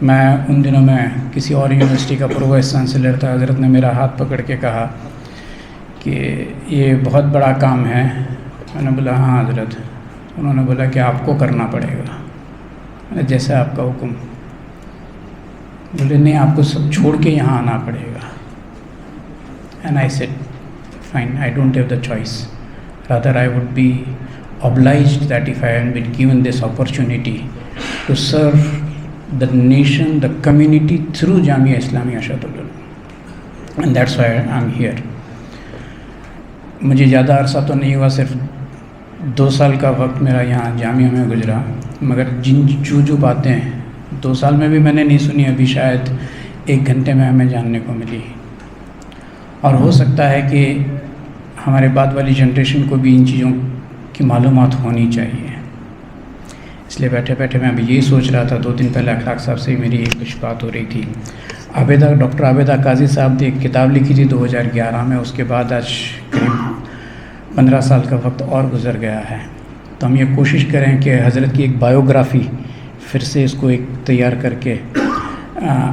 میں ان دنوں میں کسی اور یونیورسٹی کا پرو وائس چانسلر تھا. حضرت نے میرا ہاتھ پکڑ کے کہا کہ یہ بہت بڑا کام ہے. میں نے بولا ہاں حضرت. انہوں نے بولا کہ آپ کو کرنا پڑے گا. جیسا آپ کا حکم. بولے نہیں آپ کو سب چھوڑ کے یہاں آنا پڑے گا. And I said fine, I don't have the choice. Rather, I would be obliged that if I had been given this opportunity to serve the nation, the community through Jamia Islamia Ashadul Ulum. And that's why I'm here. مجھے زیادہ عرصہ تو نہیں ہوا, صرف 2 سال کا وقت میرا یہاں جامعہ میں گزرا, مگر جو باتیں 2 سال میں بھی میں نے نہیں سنی, ابھی شاید 1 گھنٹے میں ہمیں جاننے کو ملی. اور ہو سکتا ہے کہ ہمارے بعد والی جنریشن کو بھی ان چیزوں کی معلومات ہونی چاہیے. اس لیے بیٹھے بیٹھے میں ابھی یہی سوچ رہا تھا. 2 دن پہلے اخلاق صاحب سے میری کچھ بات ہو رہی تھی. ڈاکٹر عابدہ قاضی صاحب نے ایک کتاب لکھی تھی 2011 میں. اس کے بعد آج قریب 15 سال کا وقت اور گزر گیا ہے. تو ہم یہ کوشش کریں کہ حضرت کی ایک بایوگرافی پھر سے اس کو ایک تیار کر کے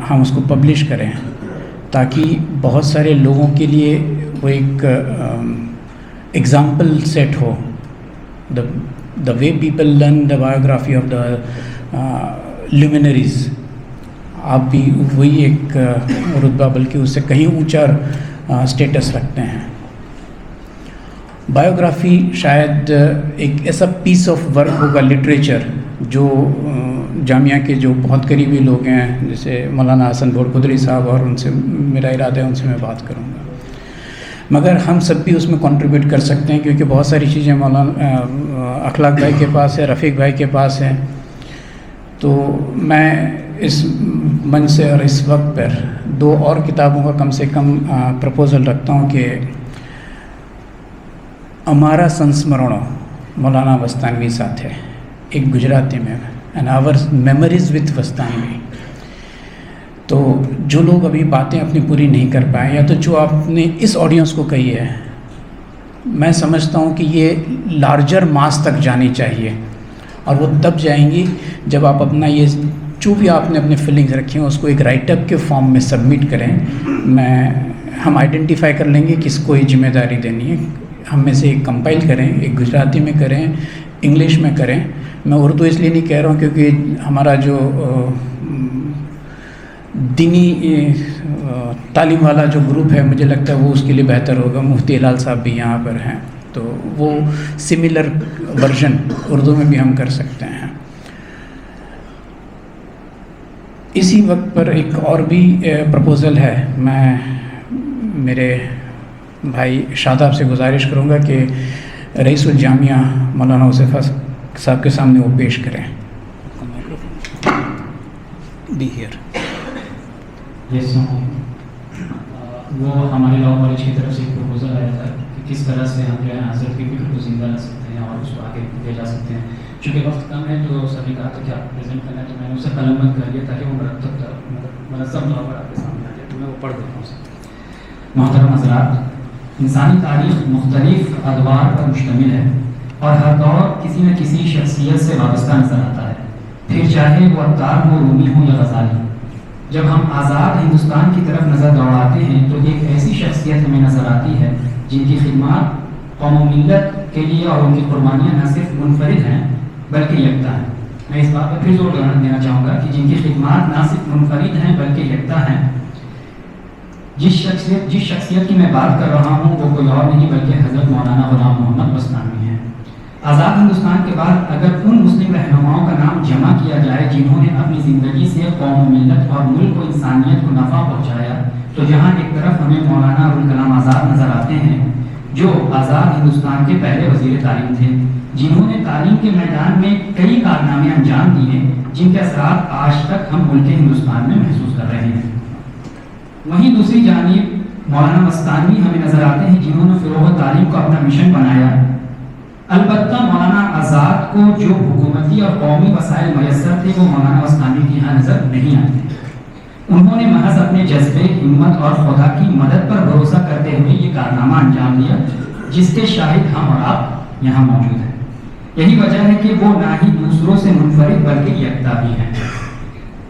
ہم اس کو پبلش کریں, تاکہ بہت سارے لوگوں کے لیے وہ ایک ایگزامپل سیٹ ہو. The way people learn the biography of the luminaries, آپ بھی وہی ایک رتبہ بلکہ اس سے کہیں اونچا اسٹیٹس رکھتے ہیں. بایوگرافی شاید ایک ایسا پیس آف ورک ہوگا, لٹریچر, جو جامعہ کے جو بہت قریبی لوگ ہیں جیسے مولانا حسن بھوڑپدری صاحب, اور ان سے میرا ارادہ ہے ان سے میں بات کروں گا, مگر ہم سب بھی اس میں کنٹریبیوٹ کر سکتے ہیں, کیونکہ بہت ساری چیزیں مولانا اخلاق بھائی کے پاس ہے, رفیق بھائی کے پاس ہیں. تو میں اس منچ سے اور اس وقت پر 2 اور کتابوں کا کم سے کم پرپوزل رکھتا ہوں کہ ہمارا سنسمرણો مولانا وستانوی ساتھ ہے, ایک گجراتی میں, اینڈ آور میموریز وتھ وستانوی. تو جو لوگ ابھی باتیں اپنی پوری نہیں کر پائے, یا تو جو آپ نے اس آڈینس کو کہی ہے, میں سمجھتا ہوں کہ یہ لارجر ماس تک جانی چاہیے, اور وہ تب جائیں گی جب آپ اپنا یہ جو بھی آپ نے اپنے فیلنگز رکھی ہیں اس کو ایک رائٹ اپ کے فارم میں سبمٹ کریں. ہم آئیڈینٹیفائی کر لیں گے کس کو یہ ذمہ داری دینی ہے. ہم میں سے ایک کمپائل کریں, ایک گجراتی میں کریں, انگلش میں کریں. میں اردو اس لیے نہیں کہہ رہا ہوں کیونکہ ہمارا جو دینی تعلیم والا جو گروپ ہے, مجھے لگتا ہے وہ اس کے لیے بہتر ہوگا. مفتی ہلال صاحب بھی یہاں پر ہیں, تو وہ سملر ورژن اردو میں بھی ہم کر سکتے ہیں. اسی وقت پر ایک اور بھی پرپوزل ہے. میں میرے بھائی شاداب سے گزارش کروں گا کہ رئیس الجامعہ مولانا حذیفہ صاحب کے سامنے وہ پیش کریں. Be hair. یس, وہ ہمارے لاء کالج کی طرف سے ایک پروپوزل آیا تھا کہ کس طرح سے ہم جو ہے حضرت کی فکر کو زندہ رکھ سکتے ہیں اور اس کو آگے لے جا سکتے ہیں. چونکہ وقت کم ہے تو سبھی کہا تھا کہ آپ پریزنٹ کرنا ہے, تو میں نے اسے قلم بند کر دیا تاکہ وہ منظم طور پر آپ کے سامنے آ جائے. تو میں وہ پڑھ دیتا ہوں اسے. محترم حضرات, انسانی تاریخ مختلف ادوار پر مشتمل ہے اور ہر دور کسی نہ کسی شخصیت سے وابستہ نظر آتا ہے, پھر چاہے وہ عطار ہو, رومی ہو یا غزالی. جب ہم آزاد ہندوستان کی طرف نظر دوڑاتے ہیں تو ایک ایسی شخصیت ہمیں نظر آتی ہے جن کی خدمات قوم و ملت کے لیے اور ان کی قربانیاں نہ صرف منفرد ہیں بلکہ یکتا ہیں. میں اس بات پہ پھر زور دینا چاہوں گا کہ جن کی خدمات نہ صرف منفرد ہیں بلکہ یکتا ہیں. جس شخصیت کی میں بات کر رہا ہوں وہ کوئی اور نہیں بلکہ حضرت مولانا غلام محمد وستانوی ہیں. آزاد ہندوستان کے بعد اگر ان مسلم رہنماؤں کا نام جمع کیا جائے جنہوں نے اپنی زندگی سے قوم و ملت اور ملک و انسانیت کو نفع پہنچایا, تو جہاں ایک طرف ہمیں مولانا ابوالکلام آزاد نظر آتے ہیں جو آزاد ہندوستان کے پہلے وزیر تعلیم تھے, جنہوں نے تعلیم کے میدان میں کئی کارنامے انجام دیے جن کے اثرات آج تک ہم ملک ہندوستان میں محسوس کر رہے ہیں. وہیں دوسری جانب مولانا وستانوی ہمیں نظر آتے ہیں جنہوں نے فروغ تعلیم کو اپنا مشن بنایا. البتہ مولانا آزاد کو جو حکومتی اور قومی وسائل میسر تھے وہ مولانا وستانوی کے یہاں نظر نہیں آتے. انہوں نے محض اپنے جذبے, ہمت اور خدا کی مدد پر بھروسہ کرتے ہوئے یہ کارنامہ انجام دیا جس کے شاہد ہم اور آپ یہاں موجود ہیں. یہی وجہ ہے کہ وہ نہ ہی دوسروں سے منفرد بلکہ یکتا بھی ہیں.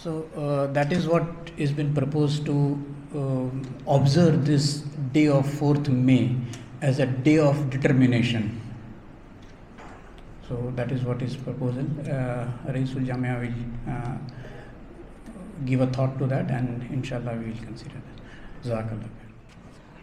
So that is what is been proposed to observe this day of 4th May as a day of determination. So that is what is proposal. Raisul Jamia will give a thought to that and inshallah we will consider that. Jazakallah.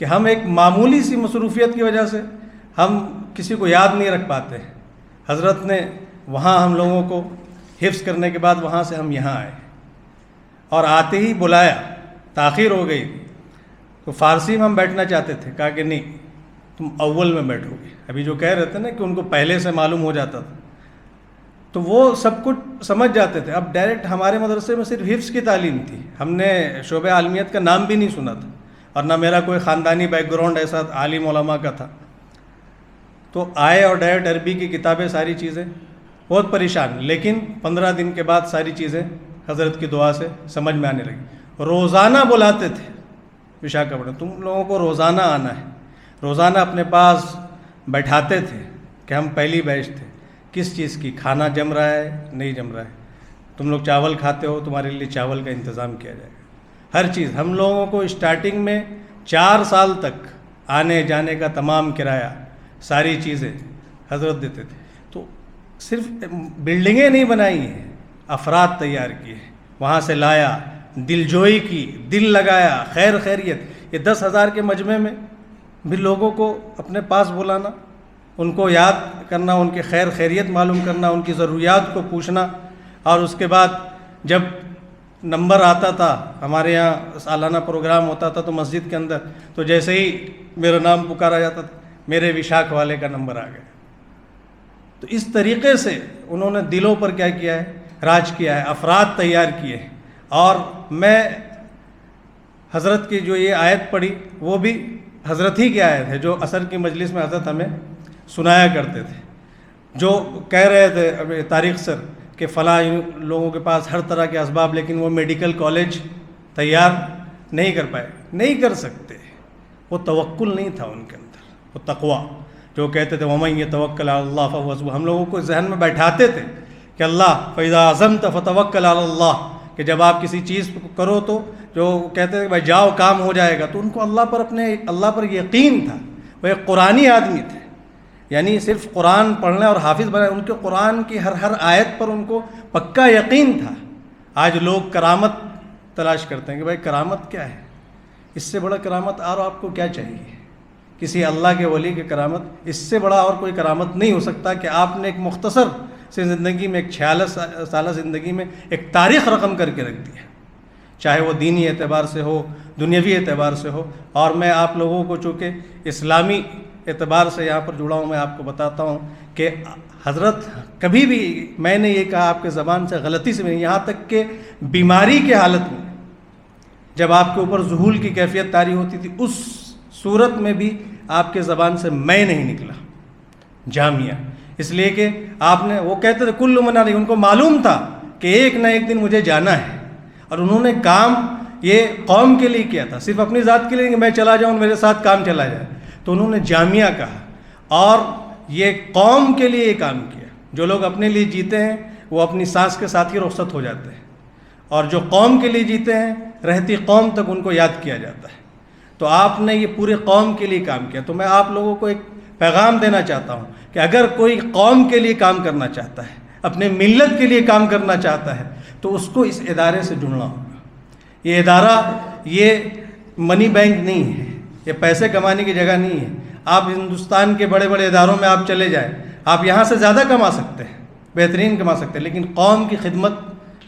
کہ ہم ایک معمولی سی مصروفیت کی وجہ سے ہم کسی کو یاد نہیں رکھ پاتے. حضرت نے وہاں ہم لوگوں کو حفظ کرنے کے بعد وہاں سے ہم یہاں آئے اور آتے ہی بلایا. تاخیر ہو گئی تو فارسی میں ہم بیٹھنا چاہتے تھے, کہا کہ نہیں تم اول میں بیٹھو گے. ابھی جو کہہ رہے تھے نا کہ ان کو پہلے سے معلوم ہو جاتا تھا, تو وہ سب کچھ سمجھ جاتے تھے. اب ڈائریکٹ ہمارے مدرسے میں صرف حفظ کی تعلیم تھی, ہم نے شعبہ عالمیت کا نام بھی نہیں سنا تھا, اور نہ میرا کوئی خاندانی بیک گراؤنڈ ایسا عالم علماء کا تھا. تو آئے اور ڈائریکٹ عربی کی کتابیں ساری چیزیں, بہت پریشان. لیکن 15 دن کے بعد ساری چیزیں حضرت کی دعا سے سمجھ میں آنے لگی. روزانہ بلاتے تھے وشاکھاپٹنم, تم لوگوں کو روزانہ آنا ہے. روزانہ اپنے پاس بیٹھاتے تھے کہ ہم پہلی بیچ تھے, کس چیز کی, کھانا جم رہا ہے نہیں جم رہا ہے, تم لوگ چاول کھاتے ہو تمہارے لیے چاول کا انتظام کیا جائے گا. ہر چیز ہم لوگوں کو اسٹارٹنگ میں 4 سال تک آنے جانے کا تمام کرایہ ساری چیزیں حضرت دیتے تھے. تو صرف بلڈنگیں نہیں بنائی ہیں, افراد تیار کیے, وہاں سے لایا, دل جوئی کی, دل لگایا, خیر خیریت. یہ 10,000 کے مجمع میں بھی لوگوں کو اپنے پاس بلانا, ان کو یاد کرنا, ان کے خیر خیریت معلوم کرنا, ان کی ضروریات کو پوچھنا. اور اس کے بعد جب نمبر آتا تھا, ہمارے یہاں سالانہ پروگرام ہوتا تھا تو مسجد کے اندر, تو جیسے ہی میرا نام پکارا جاتا تھا, میرے وشاکھ والے کا نمبر آ گیا. تو اس طریقے سے انہوں نے دلوں پر کیا کیا ہے, راج کیا ہے, افراد تیار کیے. اور میں حضرت کی جو یہ آیت پڑھی وہ بھی حضرت ہی کی آیت ہے, جو عصر کی مجلس میں حضرت ہمیں سنایا کرتے تھے. جو کہہ رہے تھے طارق سر کہ فلاں لوگوں کے پاس ہر طرح کے اسباب, لیکن وہ میڈیکل کالج تیار نہیں کر پائے. نہیں کر سکتے, وہ توکل نہیں تھا ان کے اندر, وہ تقویٰ. جو کہتے تھے وَمَن يَتَوَكَّلْ عَلَى اللَّهِ فَهُوَ حَسْبُهُ, ہم لوگوں کو ذہن میں بیٹھاتے تھے کہ اللہ فَإِذَا عَزَمْتَ فَتَوَكَّلْ عَلَى اللَّهِ, کہ جب آپ کسی چیز کرو تو جو کہتے تھے بھائی جاؤ کام ہو جائے گا. تو ان کو اللہ پر یقین تھا. وہ ایک قرآنی آدمی تھے, یعنی صرف قرآن پڑھنے اور حافظ بنے, ان کے قرآن کی ہر آیت پر ان کو پکا یقین تھا. آج لوگ کرامت تلاش کرتے ہیں کہ بھائی کرامت کیا ہے, اس سے بڑا کرامت اور آپ کو کیا چاہیے. کسی اللہ کے ولی کی کرامت, اس سے بڑا اور کوئی کرامت نہیں ہو سکتا کہ آپ نے ایک مختصر سے زندگی میں, ایک 46 سالہ زندگی میں ایک تاریخ رقم کر کے رکھ دیا, چاہے وہ دینی اعتبار سے ہو, دنیاوی اعتبار سے ہو. اور میں آپ لوگوں کو چونکہ اسلامی اعتبار سے یہاں پر جڑا ہوں, میں آپ کو بتاتا ہوں کہ حضرت کبھی بھی, میں نے یہ کہا آپ کے زبان سے غلطی سے نہیں, یہاں تک کہ بیماری کے حالت میں جب آپ کے اوپر ذہول کی کیفیت طاری ہوتی تھی, اس صورت میں بھی آپ کے زبان سے میں نہیں نکلا جامعہ. اس لیے کہ آپ نے, وہ کہتے تھے کل من علیہ, ان کو معلوم تھا کہ ایک نہ ایک دن مجھے جانا ہے. اور انہوں نے کام یہ قوم کے لیے کیا تھا, صرف اپنی ذات کے لیے کہ میں چلا جاؤں میرے ساتھ کام چلا جائے. تو انہوں نے جامعہ کہا اور یہ قوم کے لیے یہ کام کیا. جو لوگ اپنے لیے جیتے ہیں وہ اپنی سانس کے ساتھ ہی رخصت ہو جاتے ہیں, اور جو قوم کے لیے جیتے ہیں رہتی قوم تک ان کو یاد کیا جاتا ہے. تو آپ نے یہ پورے قوم کے لیے کام کیا. تو میں آپ لوگوں کو ایک پیغام دینا چاہتا ہوں کہ اگر کوئی قوم کے لیے کام کرنا چاہتا ہے, اپنے ملت کے لیے کام کرنا چاہتا ہے, تو اس کو اس ادارے سے جڑنا ہوگا. یہ ادارہ یہ منی بینک نہیں ہے, یہ پیسے کمانے کی جگہ نہیں ہے. آپ ہندوستان کے بڑے بڑے اداروں میں آپ چلے جائیں, آپ یہاں سے زیادہ کما سکتے ہیں, بہترین کما سکتے ہیں, لیکن قوم کی خدمت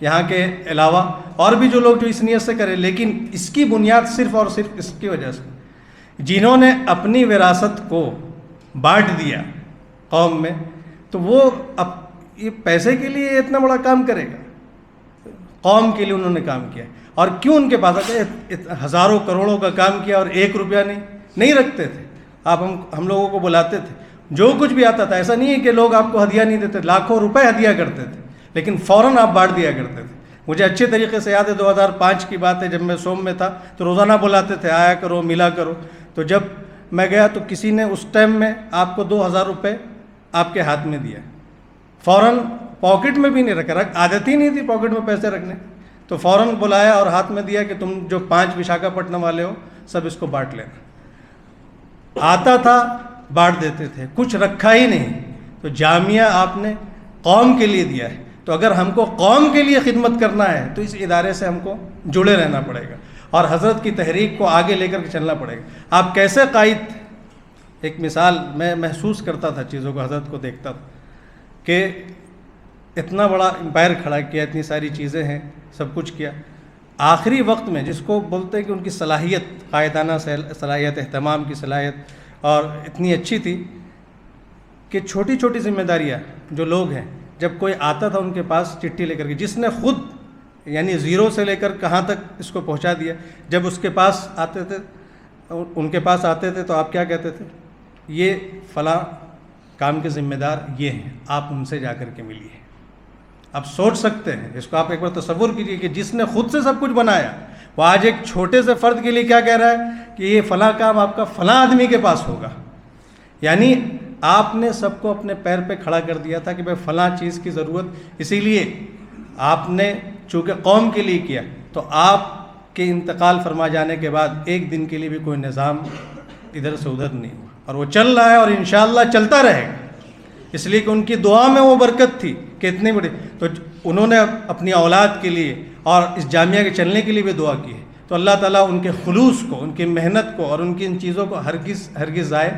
یہاں کے علاوہ اور بھی جو لوگ جو اس نیت سے کریں, لیکن اس کی بنیاد صرف اور صرف اس کی وجہ سے, جنہوں نے اپنی وراثت کو بانٹ دیا قوم میں, تو وہ اب یہ پیسے کے لیے اتنا بڑا کام کرے گا. قوم کے لیے انہوں نے کام کیا. اور کیوں ان کے پاس آتے, ہزاروں کروڑوں کا کام کیا اور 1 روپیہ نہیں رکھتے تھے. آپ ہم لوگوں کو بلاتے تھے, جو کچھ بھی آتا تھا, ایسا نہیں ہے کہ لوگ آپ کو ہدیہ نہیں دیتے, لاکھوں روپے ہدیہ کرتے تھے, لیکن فوراً آپ بانٹ دیا کرتے تھے. مجھے اچھے طریقے سے یاد ہے 2005 کی بات ہے, جب میں سوم میں تھا تو روزانہ بلاتے تھے آیا کرو ملا کرو. تو جب میں گیا تو کسی نے اس ٹائم میں آپ کو 2000 روپے آپ کے ہاتھ میں دیا, فوراً پاکٹ میں بھی نہیں رکھا, عادت ہی نہیں تھی پاکٹ میں پیسے رکھنے. تو فوراً بلایا اور ہاتھ میں دیا کہ تم جو 5 وشاکھاپٹنم والے ہو سب اس کو بانٹ لینا. آتا تھا بانٹ دیتے تھے, کچھ رکھا ہی نہیں. تو جامعہ آپ نے قوم کے لیے دیا ہے, تو اگر ہم کو قوم کے لیے خدمت کرنا ہے تو اس ادارے سے ہم کو جڑے رہنا پڑے گا. اور حضرت کی تحریک کو آگے لے کر کے چلنا پڑے گا۔ آپ کیسے قائد تھے؟ ایک مثال میں محسوس کرتا تھا چیزوں کو، حضرت کو دیکھتا تھا کہ اتنا بڑا امپائر کھڑا کیا، اتنی ساری چیزیں ہیں، سب کچھ کیا، آخری وقت میں جس کو بولتے ہیں کہ ان کی صلاحیت، قائدانہ صلاحیت، اہتمام کی صلاحیت اور اتنی اچھی تھی کہ چھوٹی چھوٹی ذمہ داریاں جو لوگ ہیں، جب کوئی آتا تھا ان کے پاس چٹھی لے کر کے، جس نے خود یعنی زیرو سے لے کر کہاں تک اس کو پہنچا دیا، جب اس کے پاس آتے تھے، ان کے پاس آتے تھے تو آپ کیا کہتے تھے؟ یہ فلاں کام کے ذمہ دار یہ ہیں، آپ ان سے جا کر کے ملیے۔ آپ سوچ سکتے ہیں اس کو، آپ ایک بار تصور کیجئے کہ جس نے خود سے سب کچھ بنایا وہ آج ایک چھوٹے سے فرد کے لیے کیا کہہ رہا ہے کہ یہ فلاں کام آپ کا فلاں آدمی کے پاس ہوگا۔ یعنی آپ نے سب کو اپنے پیر پہ کھڑا کر دیا تھا کہ بھائی فلاں چیز کی ضرورت، اسی لیے آپ نے چونکہ قوم کے لیے کیا تو آپ کے انتقال فرما جانے کے بعد ایک دن کے لیے بھی کوئی نظام ادھر سے ادھر نہیں ہوا، اور وہ چل رہا ہے اور انشاءاللہ چلتا رہے گا، اس لیے کہ ان کی دعا میں وہ برکت تھی کہ اتنی بڑی، تو انہوں نے اپنی اولاد کے لیے اور اس جامعہ کے چلنے کے لیے بھی دعا کی ہے، تو اللہ تعالیٰ ان کے خلوص کو، ان کی محنت کو اور ان کی ان چیزوں کو ہرگز ضائع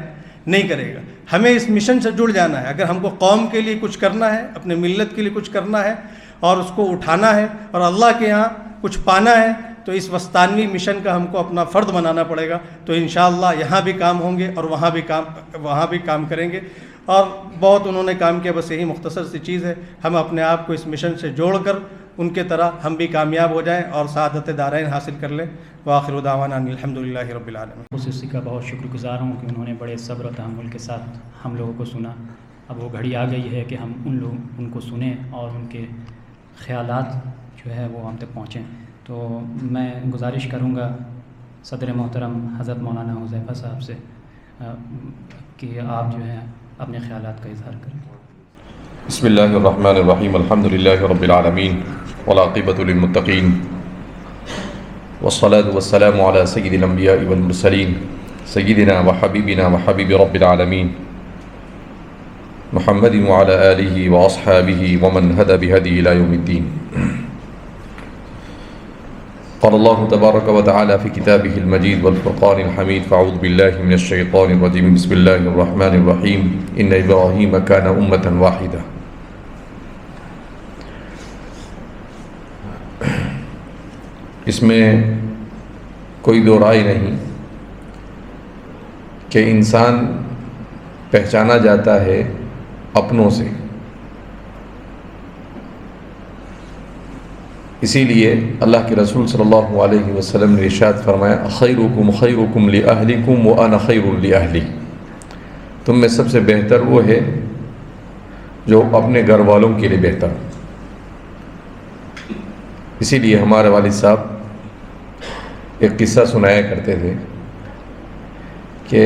نہیں کرے گا۔ ہمیں اس مشن سے جڑ جانا ہے۔ اگر ہم کو قوم کے لیے کچھ کرنا ہے، اپنے ملت کے لیے کچھ کرنا ہے اور اس کو اٹھانا ہے اور اللہ کے یہاں کچھ پانا ہے، تو اس وسطانوی مشن کا ہم کو اپنا فرد بنانا پڑے گا۔ تو انشاءاللہ یہاں بھی کام ہوں گے اور وہاں بھی کام کریں گے، اور بہت انہوں نے کام کیا، بس یہی مختصر سی چیز ہے، ہم اپنے آپ کو اس مشن سے جوڑ کر ان کے طرح ہم بھی کامیاب ہو جائیں اور سعادت دارین حاصل کر لیں۔ وآخر دعوانا ان الحمدللہ رب العالمین۔ خصوصی کا بہت شکر گزار ہوں کہ انہوں نے بڑے صبر و تحمل کے ساتھ ہم لوگوں کو سنا۔ اب وہ گھڑی آ گئی ہے کہ ہم ان کو سنیں اور ان کے خیالات جو ہے وہ ہم تک پہنچیں۔ تو میں گزارش کروں گا صدر محترم حضرت مولانا حذیفہ صاحب سے کہ آپ جو ہے اپنے خیالات کا اظہار کریں۔ بسم اللہ الرحمن الرحیم، الحمد للہ رب العالمین والعاقبۃ للمتقین والصلاة والسلام علی سید الانبیاء والمرسلین سیدنا وحبیبنا وحبیب رب العالمین محمد وعلی آلہ واصحابہ ومن ہدی بہدیہ الی یوم الدین۔ قال اللہ تبارک وتعالی فی کتابہ المجید والفرقان الحمید، فاعوذ باللہ من الشیطان الرجیم، بسم اللہ الرحمن الرحیم، ان ابراہیم کان امۃ واحدہ۔ اس میں کوئی دو رائے نہیں کہ انسان پہچانا جاتا ہے اپنوں سے، اسی لیے اللہ کے رسول صلی اللہ علیہ وسلم نے ارشاد فرمایا خیرکم خیرکم لأہلکم وأنا خیر لأہلی، تم میں سب سے بہتر وہ ہے جو اپنے گھر والوں کے لیے بہتر۔ اسی لیے ہمارے والد صاحب ایک قصہ سنایا کرتے تھے کہ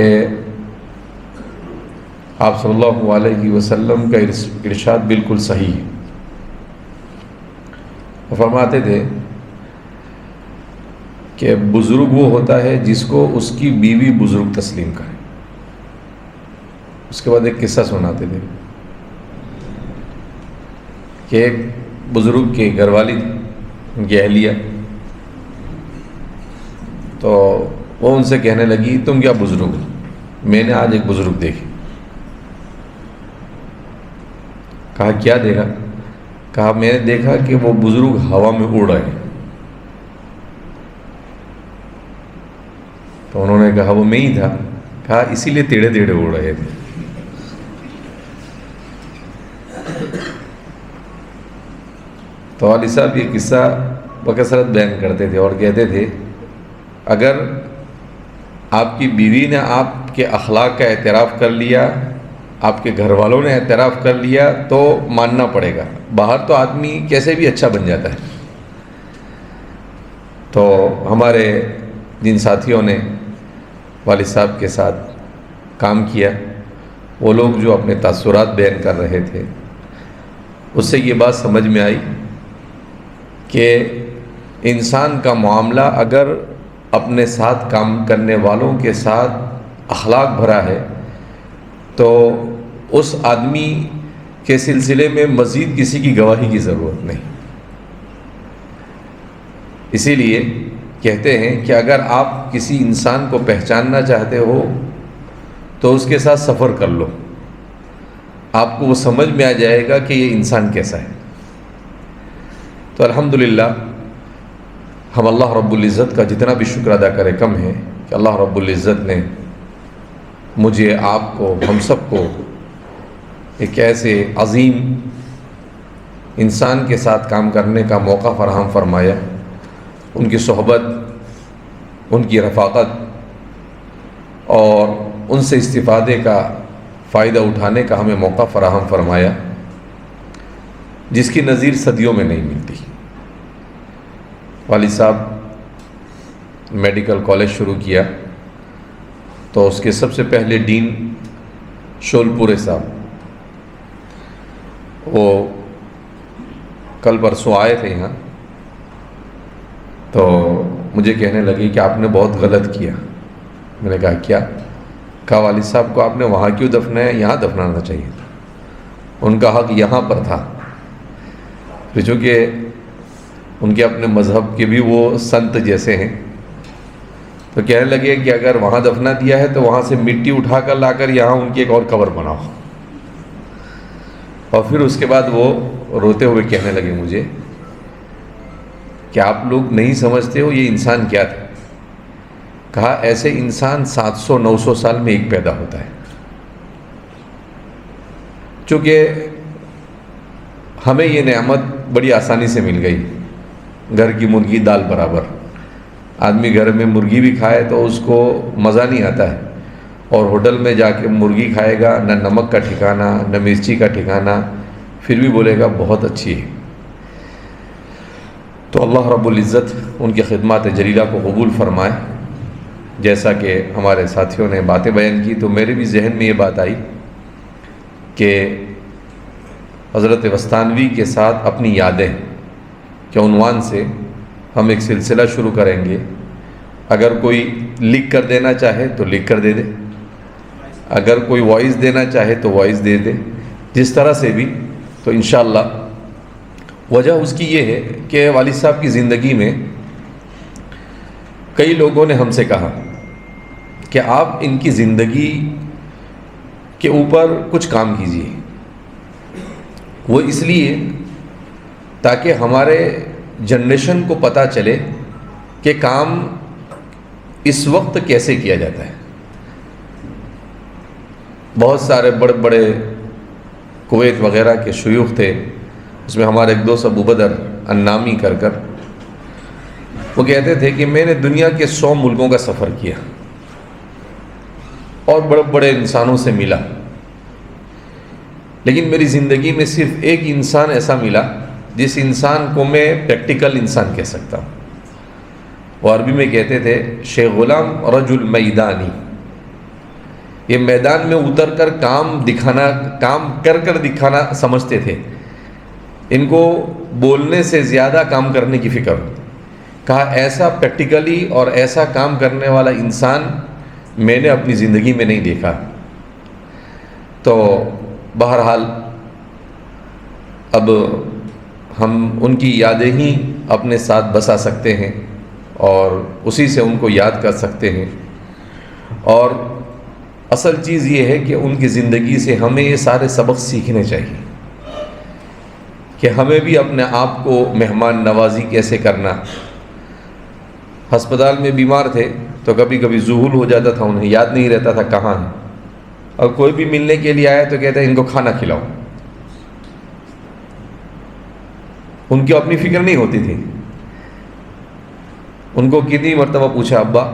آپ صلی اللہ علیہ وسلم کا ارشاد بالکل صحیح ہے۔ وہ فرماتے تھے کہ بزرگ وہ ہوتا ہے جس کو اس کی بیوی بزرگ تسلیم کرے۔ اس کے بعد ایک قصہ سناتے تھے کہ ایک بزرگ کے گھر والی تھی، ان کی اہلیہ، تو وہ ان سے کہنے لگی تم کیا بزرگ ہو؟ میں نے آج ایک بزرگ دیکھی۔ کہا کیا دیکھا؟ کہا میں نے دیکھا کہ وہ بزرگ ہوا میں اڑ رہے ہیں۔ تو انہوں نے کہا وہ میں ہی تھا۔ کہا اسی لیے ٹیڑھے ٹیڑھے اڑ رہے تھے۔ تو والد صاحب یہ قصہ بکثرت بیان کرتے تھے اور کہتے تھے اگر آپ کی بیوی نے آپ کے اخلاق کا اعتراف کر لیا، آپ کے گھر والوں نے اعتراف کر لیا تو ماننا پڑے گا، باہر تو آدمی کیسے بھی اچھا بن جاتا ہے۔ تو ہمارے جن ساتھیوں نے والد صاحب کے ساتھ کام کیا، وہ لوگ جو اپنے تاثرات بیان کر رہے تھے، اس سے یہ بات سمجھ میں آئی کہ انسان کا معاملہ اگر اپنے ساتھ کام کرنے والوں کے ساتھ اخلاق بھرا ہے تو اس آدمی کے سلسلے میں مزید کسی کی گواہی کی ضرورت نہیں۔ اسی لیے کہتے ہیں کہ اگر آپ کسی انسان کو پہچاننا چاہتے ہو تو اس کے ساتھ سفر کر لو، آپ کو وہ سمجھ میں آ جائے گا کہ یہ انسان کیسا ہے۔ تو الحمدللہ ہم اللہ رب العزت کا جتنا بھی شکر ادا کرے کم ہے کہ اللہ رب العزت نے مجھے، آپ کو، ہم سب کو ایک ایسے عظیم انسان کے ساتھ کام کرنے کا موقع فراہم فرمایا، ان کی صحبت، ان کی رفاقت اور ان سے استفادے کا فائدہ اٹھانے کا ہمیں موقع فراہم فرمایا، جس کی نظیر صدیوں میں نہیں ملتی۔ والد صاحب میڈیکل کالج شروع کیا تو اس کے سب سے پہلے ڈین شول پورے صاحب، وہ کل پرسوں آئے تھے یہاں، تو مجھے کہنے لگے کہ آپ نے بہت غلط کیا۔ میں نے کہا کیا؟ کہا والد صاحب کو آپ نے وہاں کیوں دفنایا، یہاں دفنانا چاہیے تھا، ان کا حق یہاں پر تھا۔ پھر چونکہ ان کے اپنے مذہب کے بھی وہ سنت جیسے ہیں، تو کہنے لگے کہ اگر وہاں دفنا دیا ہے تو وہاں سے مٹی اٹھا کر لا کر یہاں ان کی ایک اور قبر بناؤ۔ اور پھر اس کے بعد وہ روتے ہوئے کہنے لگے مجھے کہ آپ لوگ نہیں سمجھتے ہو یہ انسان کیا تھا۔ کہا ایسے انسان 700-900 سال میں ایک پیدا ہوتا ہے۔ چونکہ ہمیں یہ نعمت بڑی آسانی سے مل گئی، گھر کی مرغی دال برابر۔ آدمی گھر میں مرغی بھی کھائے تو اس کو مزہ نہیں آتا ہے، اور ہوٹل میں جا کے مرغی کھائے گا، نہ نمک کا ٹھکانہ نہ مرچی کا ٹھکانہ، پھر بھی بولے گا بہت اچھی ہے۔ تو اللہ رب العزت ان کی خدمات جلیلہ کو قبول فرمائے۔ جیسا کہ ہمارے ساتھیوں نے باتیں بیان کی، تو میرے بھی ذہن میں یہ بات آئی کہ حضرت وستانوی کے ساتھ اپنی یادیں کے عنوان سے ہم ایک سلسلہ شروع کریں گے۔ اگر کوئی لکھ کر دینا چاہے تو لکھ کر دے دے، اگر کوئی وائس دینا چاہے تو وائس دے دے، جس طرح سے بھی۔ تو انشاءاللہ وجہ اس کی یہ ہے کہ والد صاحب کی زندگی میں کئی لوگوں نے ہم سے کہا کہ آپ ان کی زندگی کے اوپر کچھ کام کیجیے۔ وہ اس لیے تاکہ ہمارے جنریشن کو پتہ چلے کہ کام اس وقت کیسے کیا جاتا ہے۔ بہت سارے بڑے بڑے کویت وغیرہ کے شیوخ تھے، اس میں ہمارے ایک دوست ابو بدر النامی کر وہ کہتے تھے کہ میں نے دنیا کے 100 ملکوں کا سفر کیا اور بڑے بڑے انسانوں سے ملا، لیکن میری زندگی میں صرف ایک انسان ایسا ملا جس انسان کو میں پریکٹیکل انسان کہہ سکتا ہوں۔ وہ عربی میں کہتے تھے شیخ غلام رجل میدانی، یہ میدان میں اتر کر کام کر دکھانا سمجھتے تھے، ان کو بولنے سے زیادہ کام کرنے کی فکر ہوتی۔ کہا ایسا پریکٹیکلی اور ایسا کام کرنے والا انسان میں نے اپنی زندگی میں نہیں دیکھا۔ تو بہرحال اب ہم ان کی یادیں ہی اپنے ساتھ بسا سکتے ہیں اور اسی سے ان کو یاد کر سکتے ہیں، اور اصل چیز یہ ہے کہ ان کی زندگی سے ہمیں یہ سارے سبق سیکھنے چاہیے کہ ہمیں بھی اپنے آپ کو مہمان نوازی کیسے کرنا۔ ہسپتال میں بیمار تھے تو کبھی کبھی ذہول ہو جاتا تھا، انہیں یاد نہیں رہتا تھا کہاں ہیں، اور کوئی بھی ملنے کے لیے آیا تو کہتے ہیں ان کو کھانا کھلاؤ، ان کی اپنی فکر نہیں ہوتی تھی۔ ان کو کتنی مرتبہ پوچھا ابا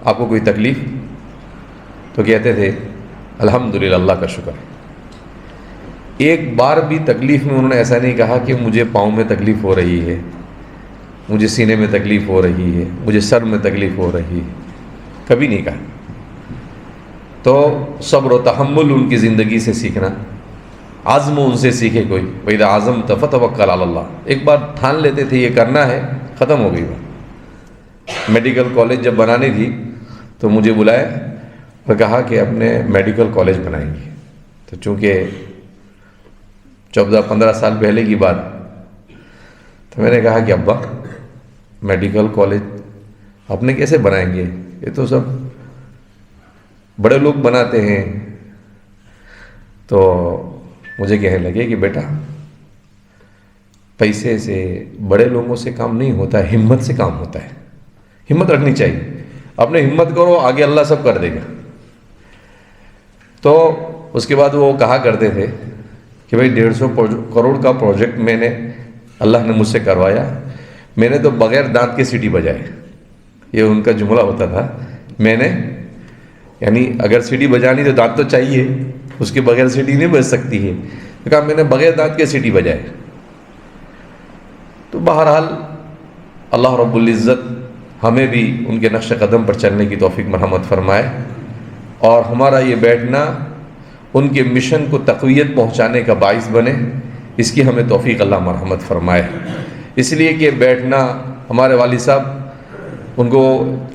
آپ کو کوئی تکلیف، تو کہتے تھے الحمدللہ اللہ کا شکر ہے۔ ایک بار بھی تکلیف میں انہوں نے ایسا نہیں کہا کہ مجھے پاؤں میں تکلیف ہو رہی ہے، مجھے سینے میں تکلیف ہو رہی ہے، مجھے سر میں تکلیف ہو رہی ہے، کبھی نہیں کہا۔ تو صبر و تحمل ان کی زندگی سے سیکھنا، عزم ان سے سیکھے کوئی۔ وَإِذَا عَزَمْتَ فَتَوَكَّلْ عَلَى اللَّهِ، ایک بار ٹھان لیتے تھے یہ کرنا ہے، ختم ہو گئی بات۔ میڈیکل کالج جب بنانی تھی تو مجھے بلایا اور کہا کہ اپنے میڈیکل کالج بنائیں گے۔ تو چونکہ 14-15 سال پہلے کی بات، تو میں نے کہا کہ ابا میڈیکل کالج اپنے کیسے بنائیں گے؟ یہ تو سب بڑے لوگ بناتے ہیں. تو مجھے کہنے لگے کہ بیٹا پیسے سے بڑے لوگوں سے کام نہیں ہوتا ہے، ہمت سے کام ہوتا ہے. ہمت رکھنی چاہیے. اپنے ہمت کرو، آگے اللہ سب کر دے گا. تو اس کے بعد وہ کہا کرتے تھے کہ بھائی 150 کروڑ کا پروجیکٹ میں نے اللہ نے مجھ سے کروایا، میں نے تو بغیر دانت کے سیٹی بجائے. یہ ان کا جملہ ہوتا تھا. میں نے یعنی اگر سیٹی بجانی تو دانت تو چاہیے، اس کے بغیر سیٹی نہیں بج سکتی ہے. تو کہا میں نے بغیر دانت کے سیٹی بجائے. تو بہرحال اللہ رب العزت ہمیں بھی ان کے نقش قدم پر چلنے کی توفیق مرحمت فرمائے، اور ہمارا یہ بیٹھنا ان کے مشن کو تقویت پہنچانے کا باعث بنے، اس کی ہمیں توفیق اللہ مرحمت فرمائے. اس لیے کہ بیٹھنا، ہمارے والد صاحب ان کو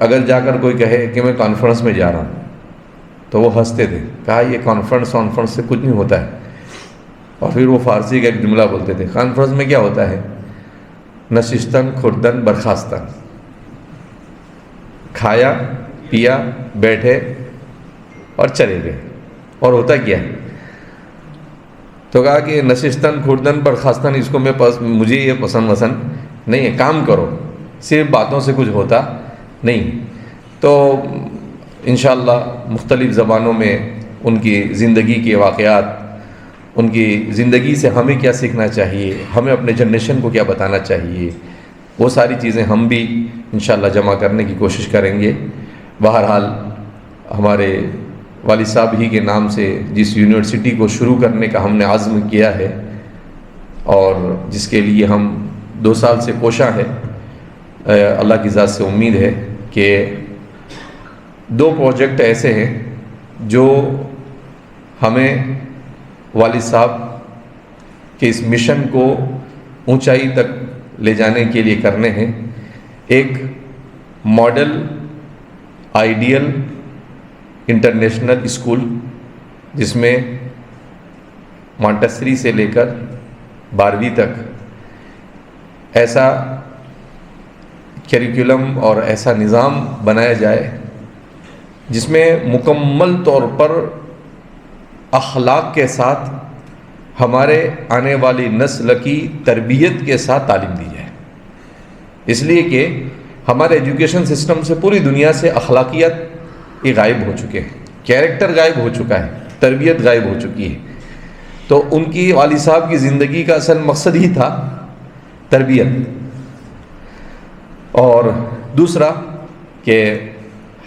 اگر جا کر کوئی کہے کہ میں کانفرنس میں جا رہا ہوں تو وہ ہنستے تھے. کہا یہ کانفرنس سے کچھ نہیں ہوتا ہے. اور پھر وہ فارسی کا ایک جملہ بولتے تھے، کانفرنس میں کیا ہوتا ہے؟ نشستن خوردن برخاستن، کھایا پیا بیٹھے اور چلے گئے. اور ہوتا کیا ہے؟ تو کہا کہ نشستن خوردن برخاستن اس کو مجھے یہ پسند نہیں ہے. کام کرو، صرف باتوں سے کچھ ہوتا نہیں. تو انشاءاللہ مختلف زبانوں میں ان کی زندگی کے واقعات، ان کی زندگی سے ہمیں کیا سیکھنا چاہیے، ہمیں اپنے جنریشن کو کیا بتانا چاہیے، وہ ساری چیزیں ہم بھی انشاءاللہ جمع کرنے کی کوشش کریں گے. بہرحال ہمارے والد صاحب ہی کے نام سے جس یونیورسٹی کو شروع کرنے کا ہم نے عزم کیا ہے اور جس کے لیے ہم 2 سال سے کوشاں ہے، اللہ کی ذات سے امید ہے کہ 2 پروجیکٹ ایسے ہیں جو ہمیں والد صاحب کے اس مشن کو اونچائی تک لے جانے کے لیے کرنے ہیں. ایک ماڈل آئیڈیل انٹرنیشنل اسکول جس میں مانٹسری سے لے کر 12ویں تک ایسا کیریکولم اور ایسا نظام بنایا جائے جس میں مکمل طور پر اخلاق کے ساتھ ہمارے آنے والی نسل کی تربیت کے ساتھ تعلیم دی جائے. اس لیے کہ ہمارے ایجوکیشن سسٹم سے پوری دنیا سے اخلاقیات یہ غائب ہو چکے ہیں، کیریکٹر غائب ہو چکا ہے، تربیت غائب ہو چکی ہے. تو ان کی والد صاحب کی زندگی کا اصل مقصد ہی تھا تربیت. اور دوسرا کہ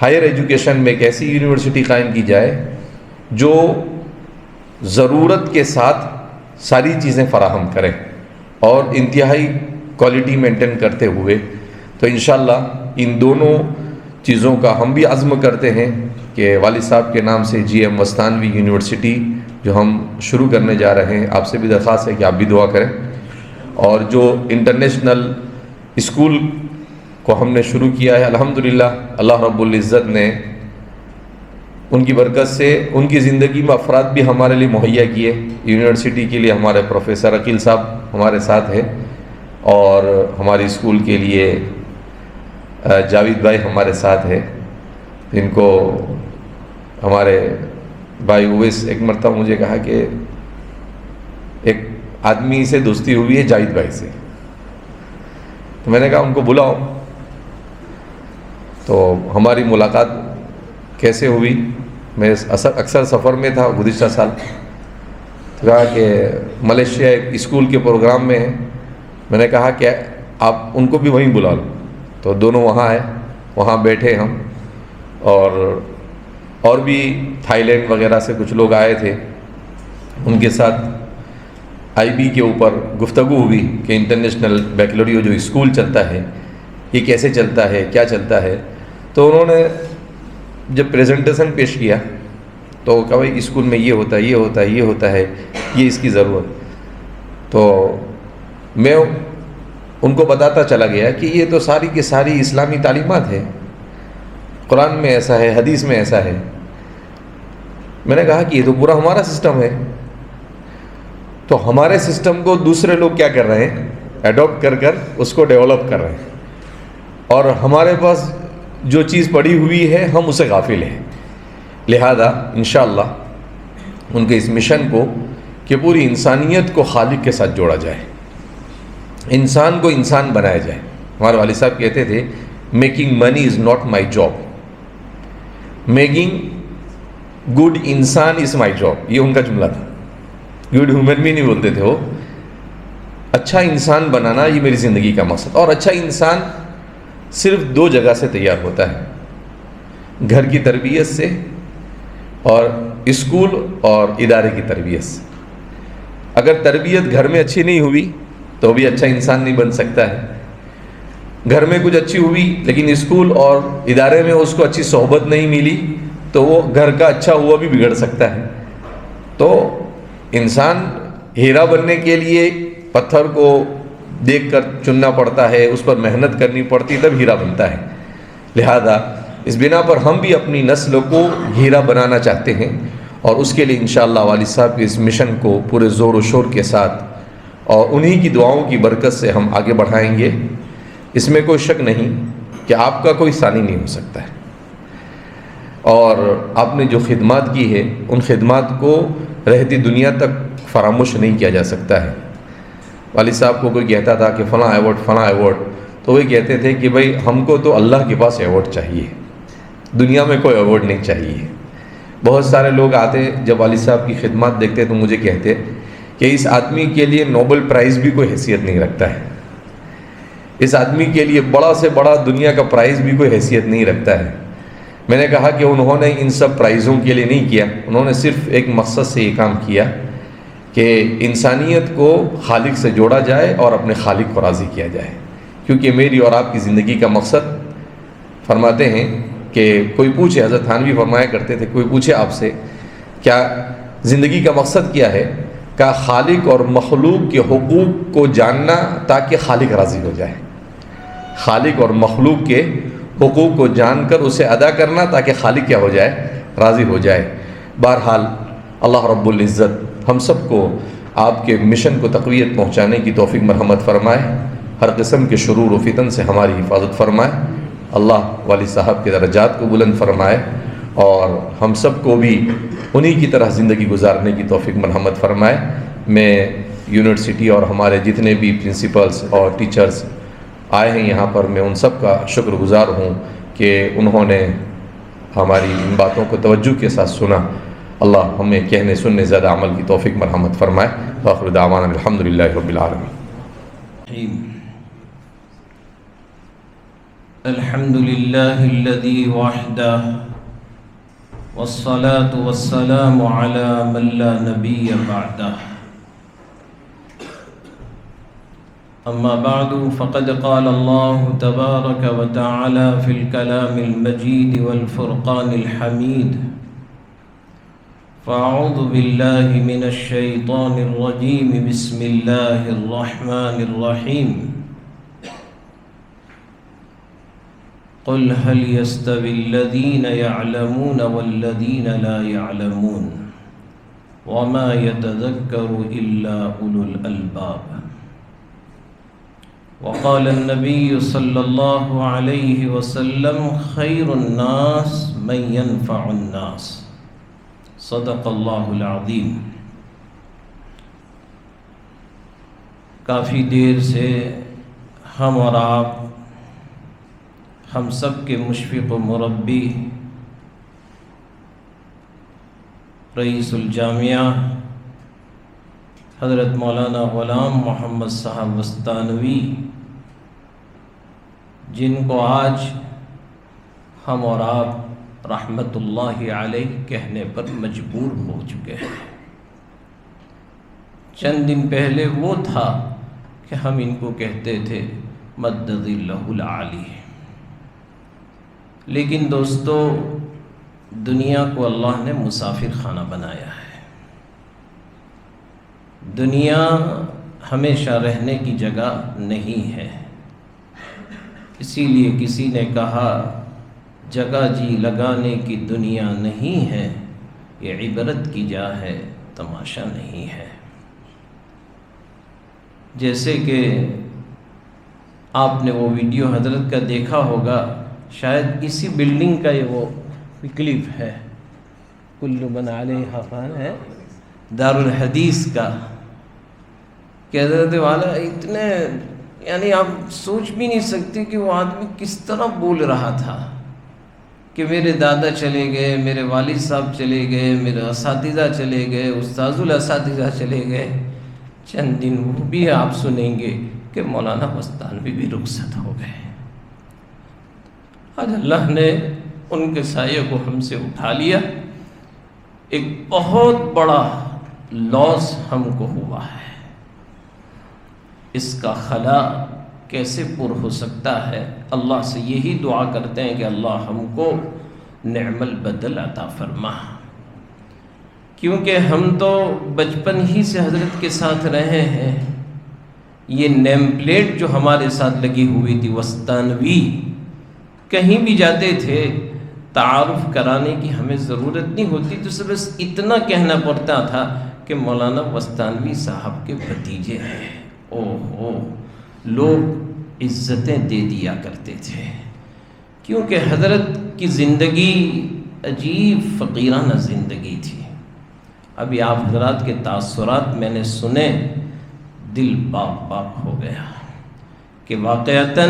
ہائر ایجوکیشن میں ایک ایسی یونیورسٹی قائم کی جائے جو ضرورت کے ساتھ ساری چیزیں فراہم کرے اور انتہائی کوالٹی مینٹین کرتے ہوئے. تو انشاءاللہ ان دونوں چیزوں کا ہم بھی عزم کرتے ہیں کہ والد صاحب کے نام سے جی ایم مستانوی یونیورسٹی جو ہم شروع کرنے جا رہے ہیں، آپ سے بھی درخواست ہے کہ آپ بھی دعا کریں. اور جو انٹرنیشنل اسکول کو ہم نے شروع کیا ہے، الحمدللہ اللہ رب العزت نے ان کی برکت سے ان کی زندگی میں افراد بھی ہمارے لیے مہیا کیے. یونیورسٹی کے لیے ہمارے پروفیسر عقیل صاحب ہمارے ساتھ ہیں، اور ہماری اسکول کے لیے جاوید بھائی ہمارے ساتھ ہے، جن کو ہمارے بھائی اویس ایک مرتبہ مجھے کہا کہ ایک آدمی سے دوستی ہوئی ہے جاوید بھائی سے. تو میں نے کہا ان کو بلاؤ. تو ہماری ملاقات کیسے ہوئی؟ میں اکثر سفر میں تھا گزشتہ سال. تو کہا کہ ملیشیا ایک اسکول کے پروگرام میں ہے. میں نے کہا کہ آپ ان کو بھی وہیں بلا لو. تو دونوں وہاں آئے، وہاں بیٹھے ہم، اور بھی تھائی لینڈ وغیرہ سے کچھ لوگ آئے تھے. ان کے ساتھ آئی بی کے اوپر گفتگو ہوئی کہ انٹرنیشنل بیکلوریو جو اسکول چلتا ہے یہ کیسے چلتا ہے، کیا چلتا ہے. تو انہوں نے جب پریزنٹیشن پیش کیا تو کہا بھائی اسکول میں یہ ہوتا ہے، یہ ہوتا ہے، یہ ہوتا ہے، یہ اس کی ضرورت. تو میں ان کو بتاتا چلا گیا کہ یہ تو ساری کی ساری اسلامی تعلیمات ہے، قرآن میں ایسا ہے، حدیث میں ایسا ہے. میں نے کہا کہ یہ تو پورا ہمارا سسٹم ہے. تو ہمارے سسٹم کو دوسرے لوگ کیا کر رہے ہیں؟ ایڈاپٹ کر اس کو ڈیولپ کر رہے ہیں. اور ہمارے پاس جو چیز پڑی ہوئی ہے ہم اسے غافل ہیں. لہذا انشاءاللہ ان کے اس مشن کو کہ پوری انسانیت کو خالق کے ساتھ جوڑا جائے، انسان کو انسان بنایا جائے. ہمارے والد صاحب کہتے تھے making money is not my job, making good انسان از مائی جاب. یہ ان کا جملہ تھا. گڈ ہیومن بھی نہیں بولتے تھے وہ، اچھا انسان بنانا یہ میری زندگی کا مقصد. اور اچھا انسان صرف 2 جگہ سے تیار ہوتا ہے، گھر کی تربیت سے اور اسکول اور ادارے کی تربیت سے. اگر تربیت گھر میں اچھی نہیں ہوئی تو بھی اچھا انسان نہیں بن سکتا ہے. گھر میں کچھ اچھی ہوئی لیکن اسکول اور ادارے میں اس کو اچھی صحبت نہیں ملی تو وہ گھر کا اچھا ہوا بھی بگڑ سکتا ہے. تو انسان ہیرا بننے کے لیے پتھر کو دیکھ کر چننا پڑتا ہے، اس پر محنت کرنی پڑتی تب ہیرا بنتا ہے. لہذا اس بنا پر ہم بھی اپنی نسل کو ہیرا بنانا چاہتے ہیں اور اس کے لیے انشاءاللہ والد صاحب کے اس مشن کو پورے زور و شور کے ساتھ اور انہی کی دعاؤں کی برکت سے ہم آگے بڑھائیں گے. اس میں کوئی شک نہیں کہ آپ کا کوئی ثانی نہیں ہو سکتا ہے. اور آپ نے جو خدمات کی ہے ان خدمات کو رہتی دنیا تک فراموش نہیں کیا جا سکتا ہے. والد صاحب کو کوئی کہتا تھا کہ فلاں ایوارڈ تو وہ کہتے تھے کہ بھائی ہم کو تو اللہ کے پاس ایوارڈ چاہیے، دنیا میں کوئی ایوارڈ نہیں چاہیے. بہت سارے لوگ آتے جب والد صاحب کی خدمات دیکھتے تو مجھے کہتے کہ اس آدمی کے لیے نوبل پرائز بھی کوئی حیثیت نہیں رکھتا ہے، اس آدمی کے لیے بڑا سے بڑا دنیا کا پرائز بھی کوئی حیثیت نہیں رکھتا ہے. میں نے کہا کہ انہوں نے ان سب پرائزوں کے لیے نہیں کیا، انہوں نے صرف ایک مقصد سے یہ کام کیا کہ انسانیت کو خالق سے جوڑا جائے اور اپنے خالق کو راضی کیا جائے. کیونکہ میری اور آپ کی زندگی کا مقصد، فرماتے ہیں کہ کوئی پوچھے، حضرت تھانوی فرمایا کرتے تھے کوئی پوچھے آپ سے کیا زندگی کا مقصد کیا ہے، کہ خالق اور مخلوق کے حقوق کو جاننا تاکہ خالق راضی ہو جائے. خالق اور مخلوق کے حقوق کو جان کر اسے ادا کرنا تاکہ خالق کیا ہو جائے، راضی ہو جائے. بہرحال اللہ رب العزت ہم سب کو آپ کے مشن کو تقویت پہنچانے کی توفیق مرحمت فرمائے، ہر قسم کے شرور و فتن سے ہماری حفاظت فرمائے. اللہ والد صاحب کے درجات کو بلند فرمائے اور ہم سب کو بھی انہی کی طرح زندگی گزارنے کی توفیق مرحمت فرمائے. میں یونیورسٹی اور ہمارے جتنے بھی پرنسپلز اور ٹیچرز آئے ہیں یہاں پر، میں ان سب کا شکر گزار ہوں کہ انہوں نے ہماری ان باتوں کو توجہ کے ساتھ سنا. اللہ ہمیں کہنے سننے زیادہ عمل کی توفیق مرحمت فرمائے. وآخر دعوانا الحمدللہ رب العالمین. الحمد لله الذي وحده والصلاة والسلام على من لا نبي بعده. أما بعد فقد قال الله تبارك وتعالى في الكلام المجيد والفرقان الحميد: فأعوذ بالله من الشيطان الرجيم بسم الله الرحمن الرحيم. قل هل يستوي الذين يعلمون والذين لا يعلمون وما يتذكر إلا أولو الألباب. وقال النبي صلى الله عليه وسلم: خير الناس من ينفع الناس. صدق اللہ العظیم. کافی دیر سے ہم اور آپ، ہم سب کے مشفق و مربی رئیس الجامعہ حضرت مولانا غلام محمد صاحب وستانوی، جن کو آج ہم اور آپ رحمت اللہ علیہ کہنے پر مجبور ہو چکے ہیں. چند دن پہلے وہ تھا کہ ہم ان کو کہتے تھے مدد اللہ العالی. لیکن دوستو، دنیا کو اللہ نے مسافر خانہ بنایا ہے. دنیا ہمیشہ رہنے کی جگہ نہیں ہے. اسی لیے کسی نے کہا جگہ جی لگانے کی دنیا نہیں ہے، یہ عبرت کی جا ہے تماشا نہیں ہے. جیسے کہ آپ نے وہ ویڈیو حضرت کا دیکھا ہوگا، شاید اسی بلڈنگ کا یہ وہ کلپ ہے، کل من علیہا فان ہے، دارالحدیث کا، کہ حضرت والا اتنے، یعنی آپ سوچ بھی نہیں سکتے کہ وہ آدمی کس طرح بول رہا تھا کہ میرے دادا چلے گئے، میرے والد صاحب چلے گئے، میرے اساتذہ چلے گئے، استاذ الاساتذہ چلے گئے، چند دن وہ بھی آپ سنیں گے کہ مولانا مستانوی بھی رخصت ہو گئے۔ آج اللہ نے ان کے سائے کو ہم سے اٹھا لیا، ایک بہت بڑا لاس ہم کو ہوا ہے۔ اس کا خلا کیسے پر ہو سکتا ہے؟ اللہ سے یہی دعا کرتے ہیں کہ اللہ ہم کو نعم البدل عطا فرما، کیونکہ ہم تو بچپن ہی سے حضرت کے ساتھ رہے ہیں۔ یہ نیم پلیٹ جو ہمارے ساتھ لگی ہوئی تھی وستانوی، کہیں بھی جاتے تھے تعارف کرانے کی ہمیں ضرورت نہیں ہوتی، تو صرف بس اتنا کہنا پڑتا تھا کہ مولانا وستانوی صاحب کے بھتیجے ہیں۔ اوہو، لوگ عزتیں دے دیا کرتے تھے، کیونکہ حضرت کی زندگی عجیب فقیرانہ زندگی تھی۔ ابھی آپ حضرات کے تاثرات میں نے سنے، دل باغ باغ ہو گیا کہ واقعتاً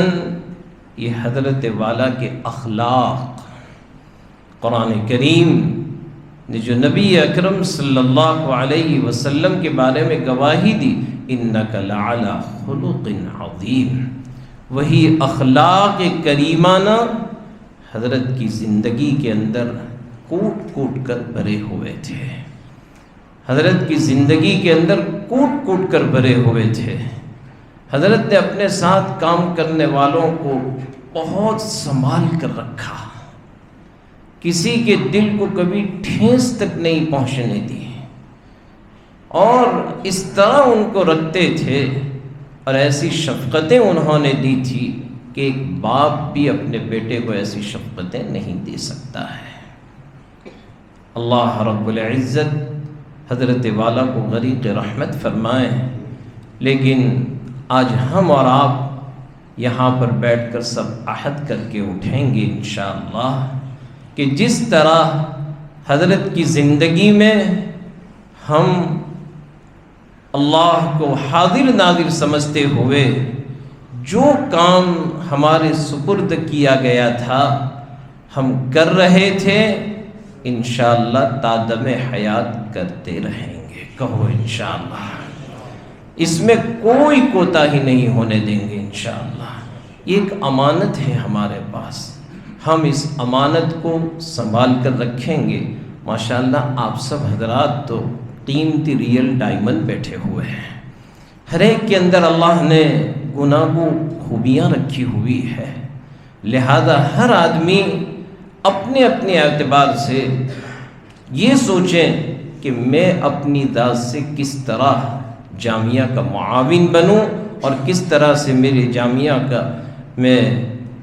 یہ حضرت والا کے اخلاق، قرآن کریم نے جو نبی اکرم صلی اللہ علیہ وسلم کے بارے میں گواہی دی، اِنَّكَ لَعَلَىٰ خُلُقٍ عَظِيمٍ، وہی اخلاق کریمانہ حضرت کی زندگی کے اندر کوٹ کوٹ کر بھرے ہوئے تھے۔ حضرت کی زندگی کے اندر کوٹ کوٹ کر بھرے ہوئے تھے۔ حضرت نے اپنے ساتھ کام کرنے والوں کو بہت سنبھال کر رکھا، کسی کے دل کو کبھی ٹھیس تک نہیں پہنچنے دی، اور اس طرح ان کو رکھتے تھے، اور ایسی شفقتیں انہوں نے دی تھی کہ ایک باپ بھی اپنے بیٹے کو ایسی شفقتیں نہیں دے سکتا ہے۔ اللہ رب العزت حضرت والا کو غریق رحمت فرمائے، لیکن آج ہم اور آپ یہاں پر بیٹھ کر سب عہد کر کے اٹھیں گے انشاءاللہ کہ جس طرح حضرت کی زندگی میں ہم اللہ کو حاضر ناظر سمجھتے ہوئے جو کام ہمارے سپرد کیا گیا تھا ہم کر رہے تھے، انشاءاللہ تادم حیات کرتے رہیں گے۔ کہو انشاءاللہ، اس میں کوئی کوتاہی نہیں ہونے دیں گے انشاءاللہ۔ یہ ایک امانت ہے ہمارے پاس، ہم اس امانت کو سنبھال کر رکھیں گے۔ ماشاءاللہ آپ سب حضرات تو قیمتی ریئل ڈائمنڈ بیٹھے ہوئے ہیں، ہر ایک کے اندر اللہ نے گناہوں خوبیاں رکھی ہوئی ہے، لہذا ہر آدمی اپنے اپنے اعتبار سے یہ سوچیں کہ میں اپنی ذات سے کس طرح جامعہ کا معاون بنوں اور کس طرح سے میرے جامعہ کا میں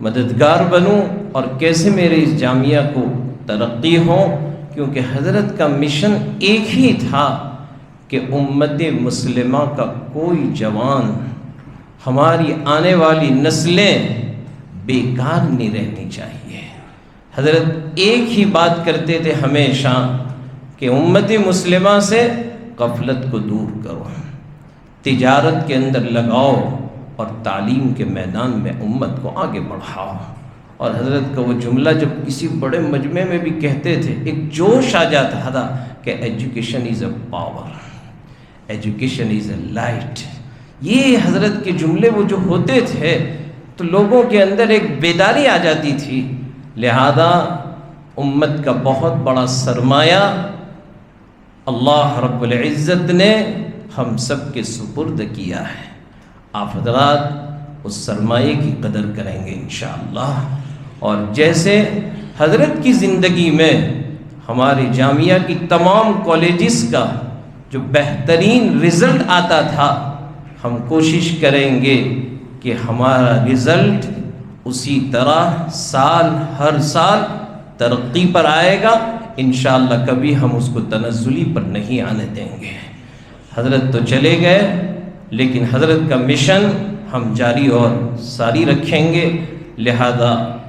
مددگار بنوں اور کیسے میرے اس جامعہ کو ترقی ہو، کیونکہ حضرت کا مشن ایک ہی تھا کہ امت مسلمہ کا کوئی جوان، ہماری آنے والی نسلیں بیکار نہیں رہنی چاہیے۔ حضرت ایک ہی بات کرتے تھے ہمیشہ کہ امت مسلمہ سے غفلت کو دور کرو، تجارت کے اندر لگاؤ اور تعلیم کے میدان میں امت کو آگے بڑھاؤ۔ اور حضرت کا وہ جملہ جب کسی بڑے مجمع میں بھی کہتے تھے، ایک جوش آ جاتا تھا کہ education is a power, education is a light. یہ حضرت کے جملے وہ جو ہوتے تھے تو لوگوں کے اندر ایک بیداری آ جاتی تھی، لہذا امت کا بہت بڑا سرمایہ اللہ رب العزت نے ہم سب کے سپرد کیا ہے۔ آپ حضرات اس سرمایے کی قدر کریں گے انشاءاللہ، اور جیسے حضرت کی زندگی میں ہماری جامعہ کی تمام کالجز کا جو بہترین رزلٹ آتا تھا، ہم کوشش کریں گے کہ ہمارا رزلٹ اسی طرح ہر سال ترقی پر آئے گا انشاءاللہ، کبھی ہم اس کو تنزلی پر نہیں آنے دیں گے۔ حضرت تو چلے گئے، لیکن حضرت کا مشن ہم جاری اور ساری رکھیں گے، لہذا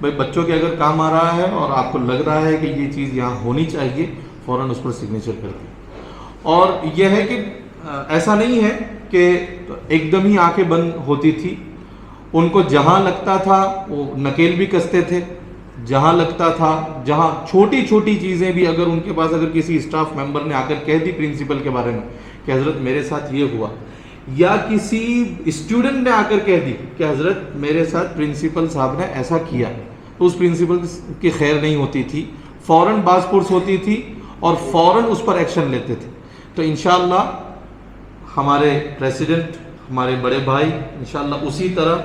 بھائی بچوں کے اگر کام آ رہا ہے اور آپ کو لگ رہا ہے کہ یہ چیز یہاں ہونی چاہیے، فوراً اس پر سگنیچر کر دیں. اور یہ ہے کہ ایسا نہیں ہے کہ ایک دم ہی آنکھیں بند ہوتی تھی، ان کو جہاں لگتا تھا وہ نکیل بھی کستے تھے، جہاں لگتا تھا، جہاں چھوٹی چھوٹی چیزیں بھی اگر ان کے پاس اگر کسی اسٹاف ممبر نے آ کر کہہ دی پرنسپل کے بارے میں کہ حضرت میرے ساتھ یہ ہوا، یا کسی اسٹوڈنٹ نے آ کر کہہ دی کہ حضرت میرے ساتھ پرنسپل صاحب نے ایسا کیا، تو اس پرنسپل کی خیر نہیں ہوتی تھی، فوراً باز پرس ہوتی تھی اور فوراً اس پر ایکشن لیتے تھے. تو انشاءاللہ ہمارے پریسیڈنٹ، ہمارے بڑے بھائی انشاءاللہ اسی طرح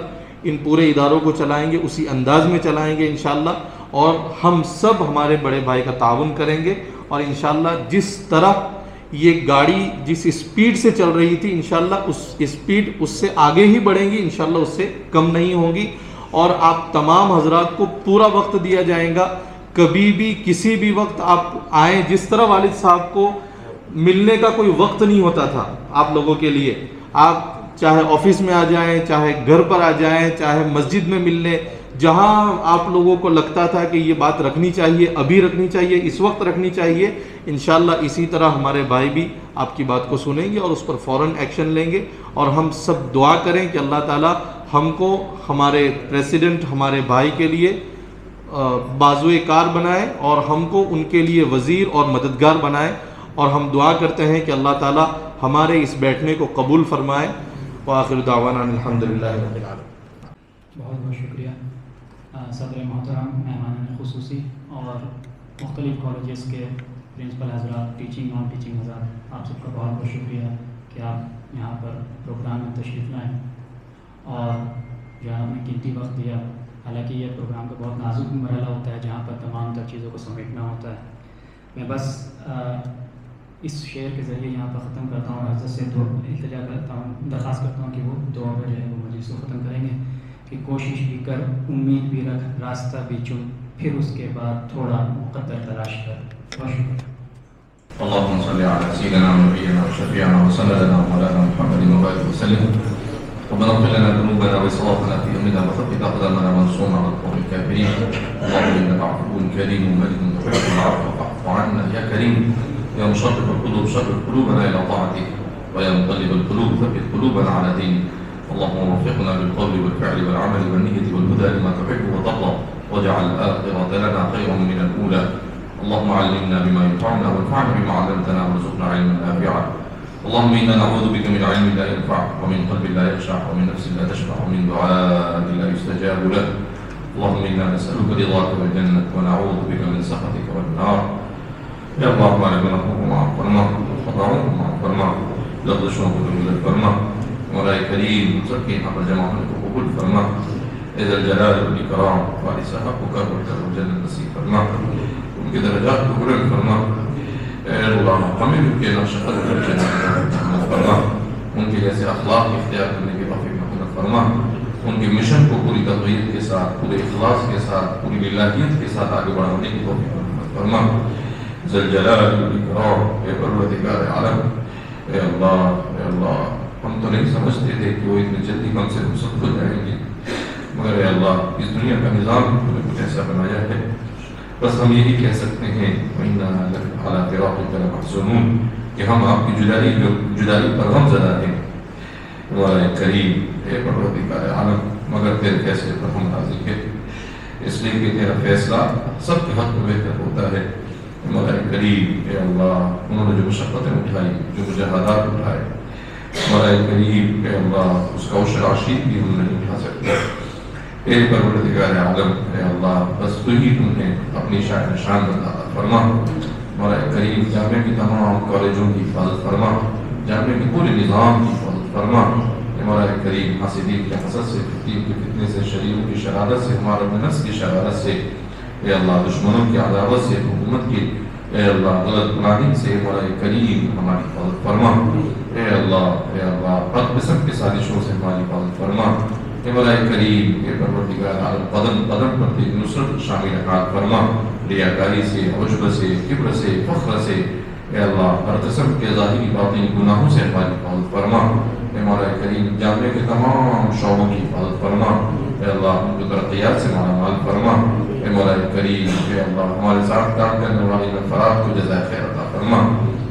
ان پورے اداروں کو چلائیں گے، اسی انداز میں چلائیں گے انشاءاللہ، اور ہم سب ہمارے بڑے بھائی کا تعاون کریں گے، اور انشاءاللہ جس طرح یہ گاڑی جس اسپیڈ سے چل رہی تھی انشاءاللہ اس اسپیڈ اس سے آگے ہی بڑھیں گی، انشاءاللہ اس سے کم نہیں ہوگی. اور آپ تمام حضرات کو پورا وقت دیا جائے گا، کبھی بھی کسی بھی وقت آپ آئیں. جس طرح والد صاحب کو ملنے کا کوئی وقت نہیں ہوتا تھا آپ لوگوں کے لیے، آپ چاہے آفس میں آ جائیں، چاہے گھر پر آ جائیں، چاہے مسجد میں مل لیں، جہاں آپ لوگوں کو لگتا تھا کہ یہ بات رکھنی چاہیے، ابھی رکھنی چاہیے، اس وقت رکھنی چاہیے، انشاءاللہ اسی طرح ہمارے بھائی بھی آپ کی بات کو سنیں گے اور اس پر فوراً ایکشن لیں گے. اور ہم سب دعا کریں کہ اللہ تعالیٰ ہم کو ہمارے پریسیڈنٹ، ہمارے بھائی کے لیے بازوئے کار بنائے اور ہم کو ان کے لیے وزیر اور مددگار بنائے. اور ہم دعا کرتے ہیں کہ اللہ تعالیٰ ہمارے اس بیٹھنے کو قبول فرمائے. وآخر دعوانا الحمدللہ رب العالمین. بہت بہت شکریہ صدر محترم، مہمان خصوصی اور مختلف کالجز کے پرنسپل حضرات، ٹیچنگ نان ٹیچنگ حضرات، آپ سب کا بہت بہت شکریہ کہ آپ یہاں پر پروگرام میں تشریف لائیں اور جو ہے ہمیں قیمتی وقت دیا. حالانکہ یہ پروگرام کا بہت نازک مرحلہ ہوتا ہے جہاں پر تمام تر چیزوں کو سمیٹنا ہوتا ہے. میں بس اس شعر کے ذریعے یہاں پر ختم کرتا ہوں. حضرت سے التجا کرتا ہوں، درخواست کرتا ہوں کہ وہ دعا پر جو ہے وہ مجلس کو ختم کریں گے کہ کوشش بھی کر، امید بھی رکھ، راستہ بھی چن، پھر اس کے بعد تھوڑا مقدر تلاش کر. بہت شکریہ. اللهم صل على سيدنا ونبينا وشفيعنا وسندنا ومولانا محمد وبارك وسلم. ربنا اغفر لنا ذنوبنا واسرافنا في امرنا وثبت اقدامنا وانصرنا على القوم الكافرين. اللهم انك عفو كريم مجيد تحب العفو فاعف عنا يا كريم. يا مشرف القلوب شرف قلوبنا الى طاعتك، ويا مقلب القلوب ثبت قلوبنا على دينك. اللهم وفقنا بالقول والفعل والعمل والنية والهدى لما تحب وترضى، واجعل الآخرة لنا خيرا من الأولى. اللهم علمنا بما ينفعنا وانفعنا بما علمتنا وارزقنا علما نافعا. اللهم إنا نعوذ بك من علم لا ينفع ومن قلب لا يخشع ومن نفس لا تشبع ومن دعاء لا يستجاب له. اللهم إنا نسألك رضاك والجنة ونعوذ بك من سخطك والنار. یا اللہ ہمارے گناہوں کو معاف فرما، خطاؤں کو معاف فرما، لغزشوں کو درگزر فرما. مولا کریم سب کے یہاں پر جمع ہونے کو قبول فرما. اے ذا الجلال والاکرام، والد صاحب کو کر بڑھ کر جنت نصیب فرما، ان کے درجات کو بلند فرما. اے اللہ ہمیں بھی ان کے نقش قدر پر جنت فرما، ان کے جیسے اخلاق اختیار کرنے کی توفیق نصیب فرما. ان کے مشن کو پوری تقویت کے ساتھ، پورے اخلاص کے ساتھ، پوری للہیت کے ساتھ آگے بڑھانے کی توفیق نصیب فرما. ذا الجلال والاکرام، اے پروردگار عالم، اے اللہ ہم تو نہیں سمجھتے تھے کہ وہ اتنی جلدی ہم سے رخصت ہو جائیں گے، مگر اے اللہ اس دنیا کا نظام ہم نے کچھ ایسا بنایا ہے. بس ہم یہی کہہ سکتے ہیں وَإِنَّا عَلَىٰ فِرَاقِكَ لَمَحْزُونُونَ کہ ہم آپ کی جدائی پر غم زدہ ہیں. مولا کریم، اے پروردگار عالم، مگر تیرے فیصلے پر ہم راضی ہیں، اس لیے کہ تیرا فیصلہ سب کے حق میں بہتر ہوتا ہے. مولا کریم، اے اللہ انہوں نے جو مشقتیں اٹھائی، جو مجاہدات اٹھائے، مولا کریم، اے اللہ اس کا عشر عشیر بھی ہم نہیں اٹھا سکتے. اے پروردگار عالم، اے اللہ بس تو ہی تمہیں اپنی شان عطا فرما. مولا کریم جامعہ کی تمام کالجوں کی حفاظت فرما، جامعہ کے پورے نظام کی حفاظت فرما. مولا کریم حاسدین کے حسد سے، فتنہ کے فتنے سے، شریروں کی شرارت سے، ہمارے نفس کی شرارت سے، اے اللہ دشمنوں کی عداوت سے، حکومت کی اے اللہ غلط پلاننگ سے، مولا کریم ہماری حفاظت فرما. اے اللہ ہر قسم کی سازشوں سے ہماری حفاظت فرما. اے مولا کریم، اے پروردگار عالم قدم قدم پر تیری نصرت شامل حال فرما. ریاکاری سے، عجب سے، کبر سے، فخر سے، اے اللہ ہر قسم کے ظاہری باطنی گناہوں سے ہماری حفاظت فرما. اے مولا کریم جامعہ کے تمام شعبوں کی حفاظت فرما. اے اللہ ہم کو ترقیات سے مالا مال فرما، اے مولا کریم اے اللہ ہمارے ساتھ کام کرنے والے افراد کو جزائے خیر عطا فرما،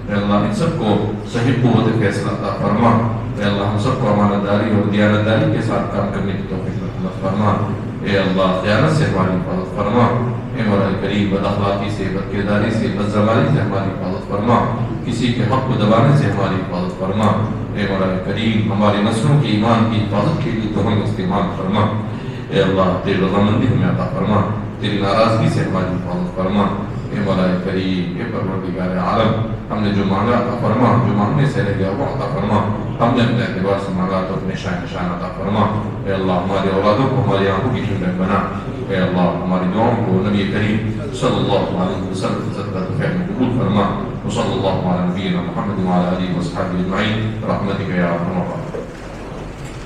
اے اللہ ان سب کو صحیح قوت فیصلہ عطا فرما، اے اللہ ہم سب کو امانت داری اور دیانت داری کے ساتھ کام کرنے کی توفیق عطا فرما، اے اللہ خیانت سے ہماری حفاظت فرما، اے مولا کریم بد اخلاقی سے، بد کرداری سے، بد زبانی سے ہماری حفاظت فرما، کسی کے حق کو دبانے سے ہماری حفاظت فرما، اے مولا کریم ہماری نسلوں کی ایمان کی حفاظت کے لیے تو ہم استعمال فرما، اے اللہ تیری رضامندی ہمیں عطا فرما، تیری ناراضگی سے ہماری حفاظت فرما، اے مولا کریم اے پروردگار عالم ہم نے جو مانگا عطا فرما، جو مانگنے سے رہ گیا وہ عطا فرما، ہم نے اپنے اعتبار سے مانگا تو اپنے شان نشان عطا فرما، اے اللہ ہماری اولادوں کو ہماری آنکھوں کی ٹھنڈک بنا، اے اللہ ہماری دعاؤں کو نبی کریم صلی اللہ علیہ وسلم کی صدقہ خیر میں قبول فرما، وصلی اللہ علی نبینا محمد وعلی آلہ وصحبہ اجمعین برحمتک یا ارحم الراحمین۔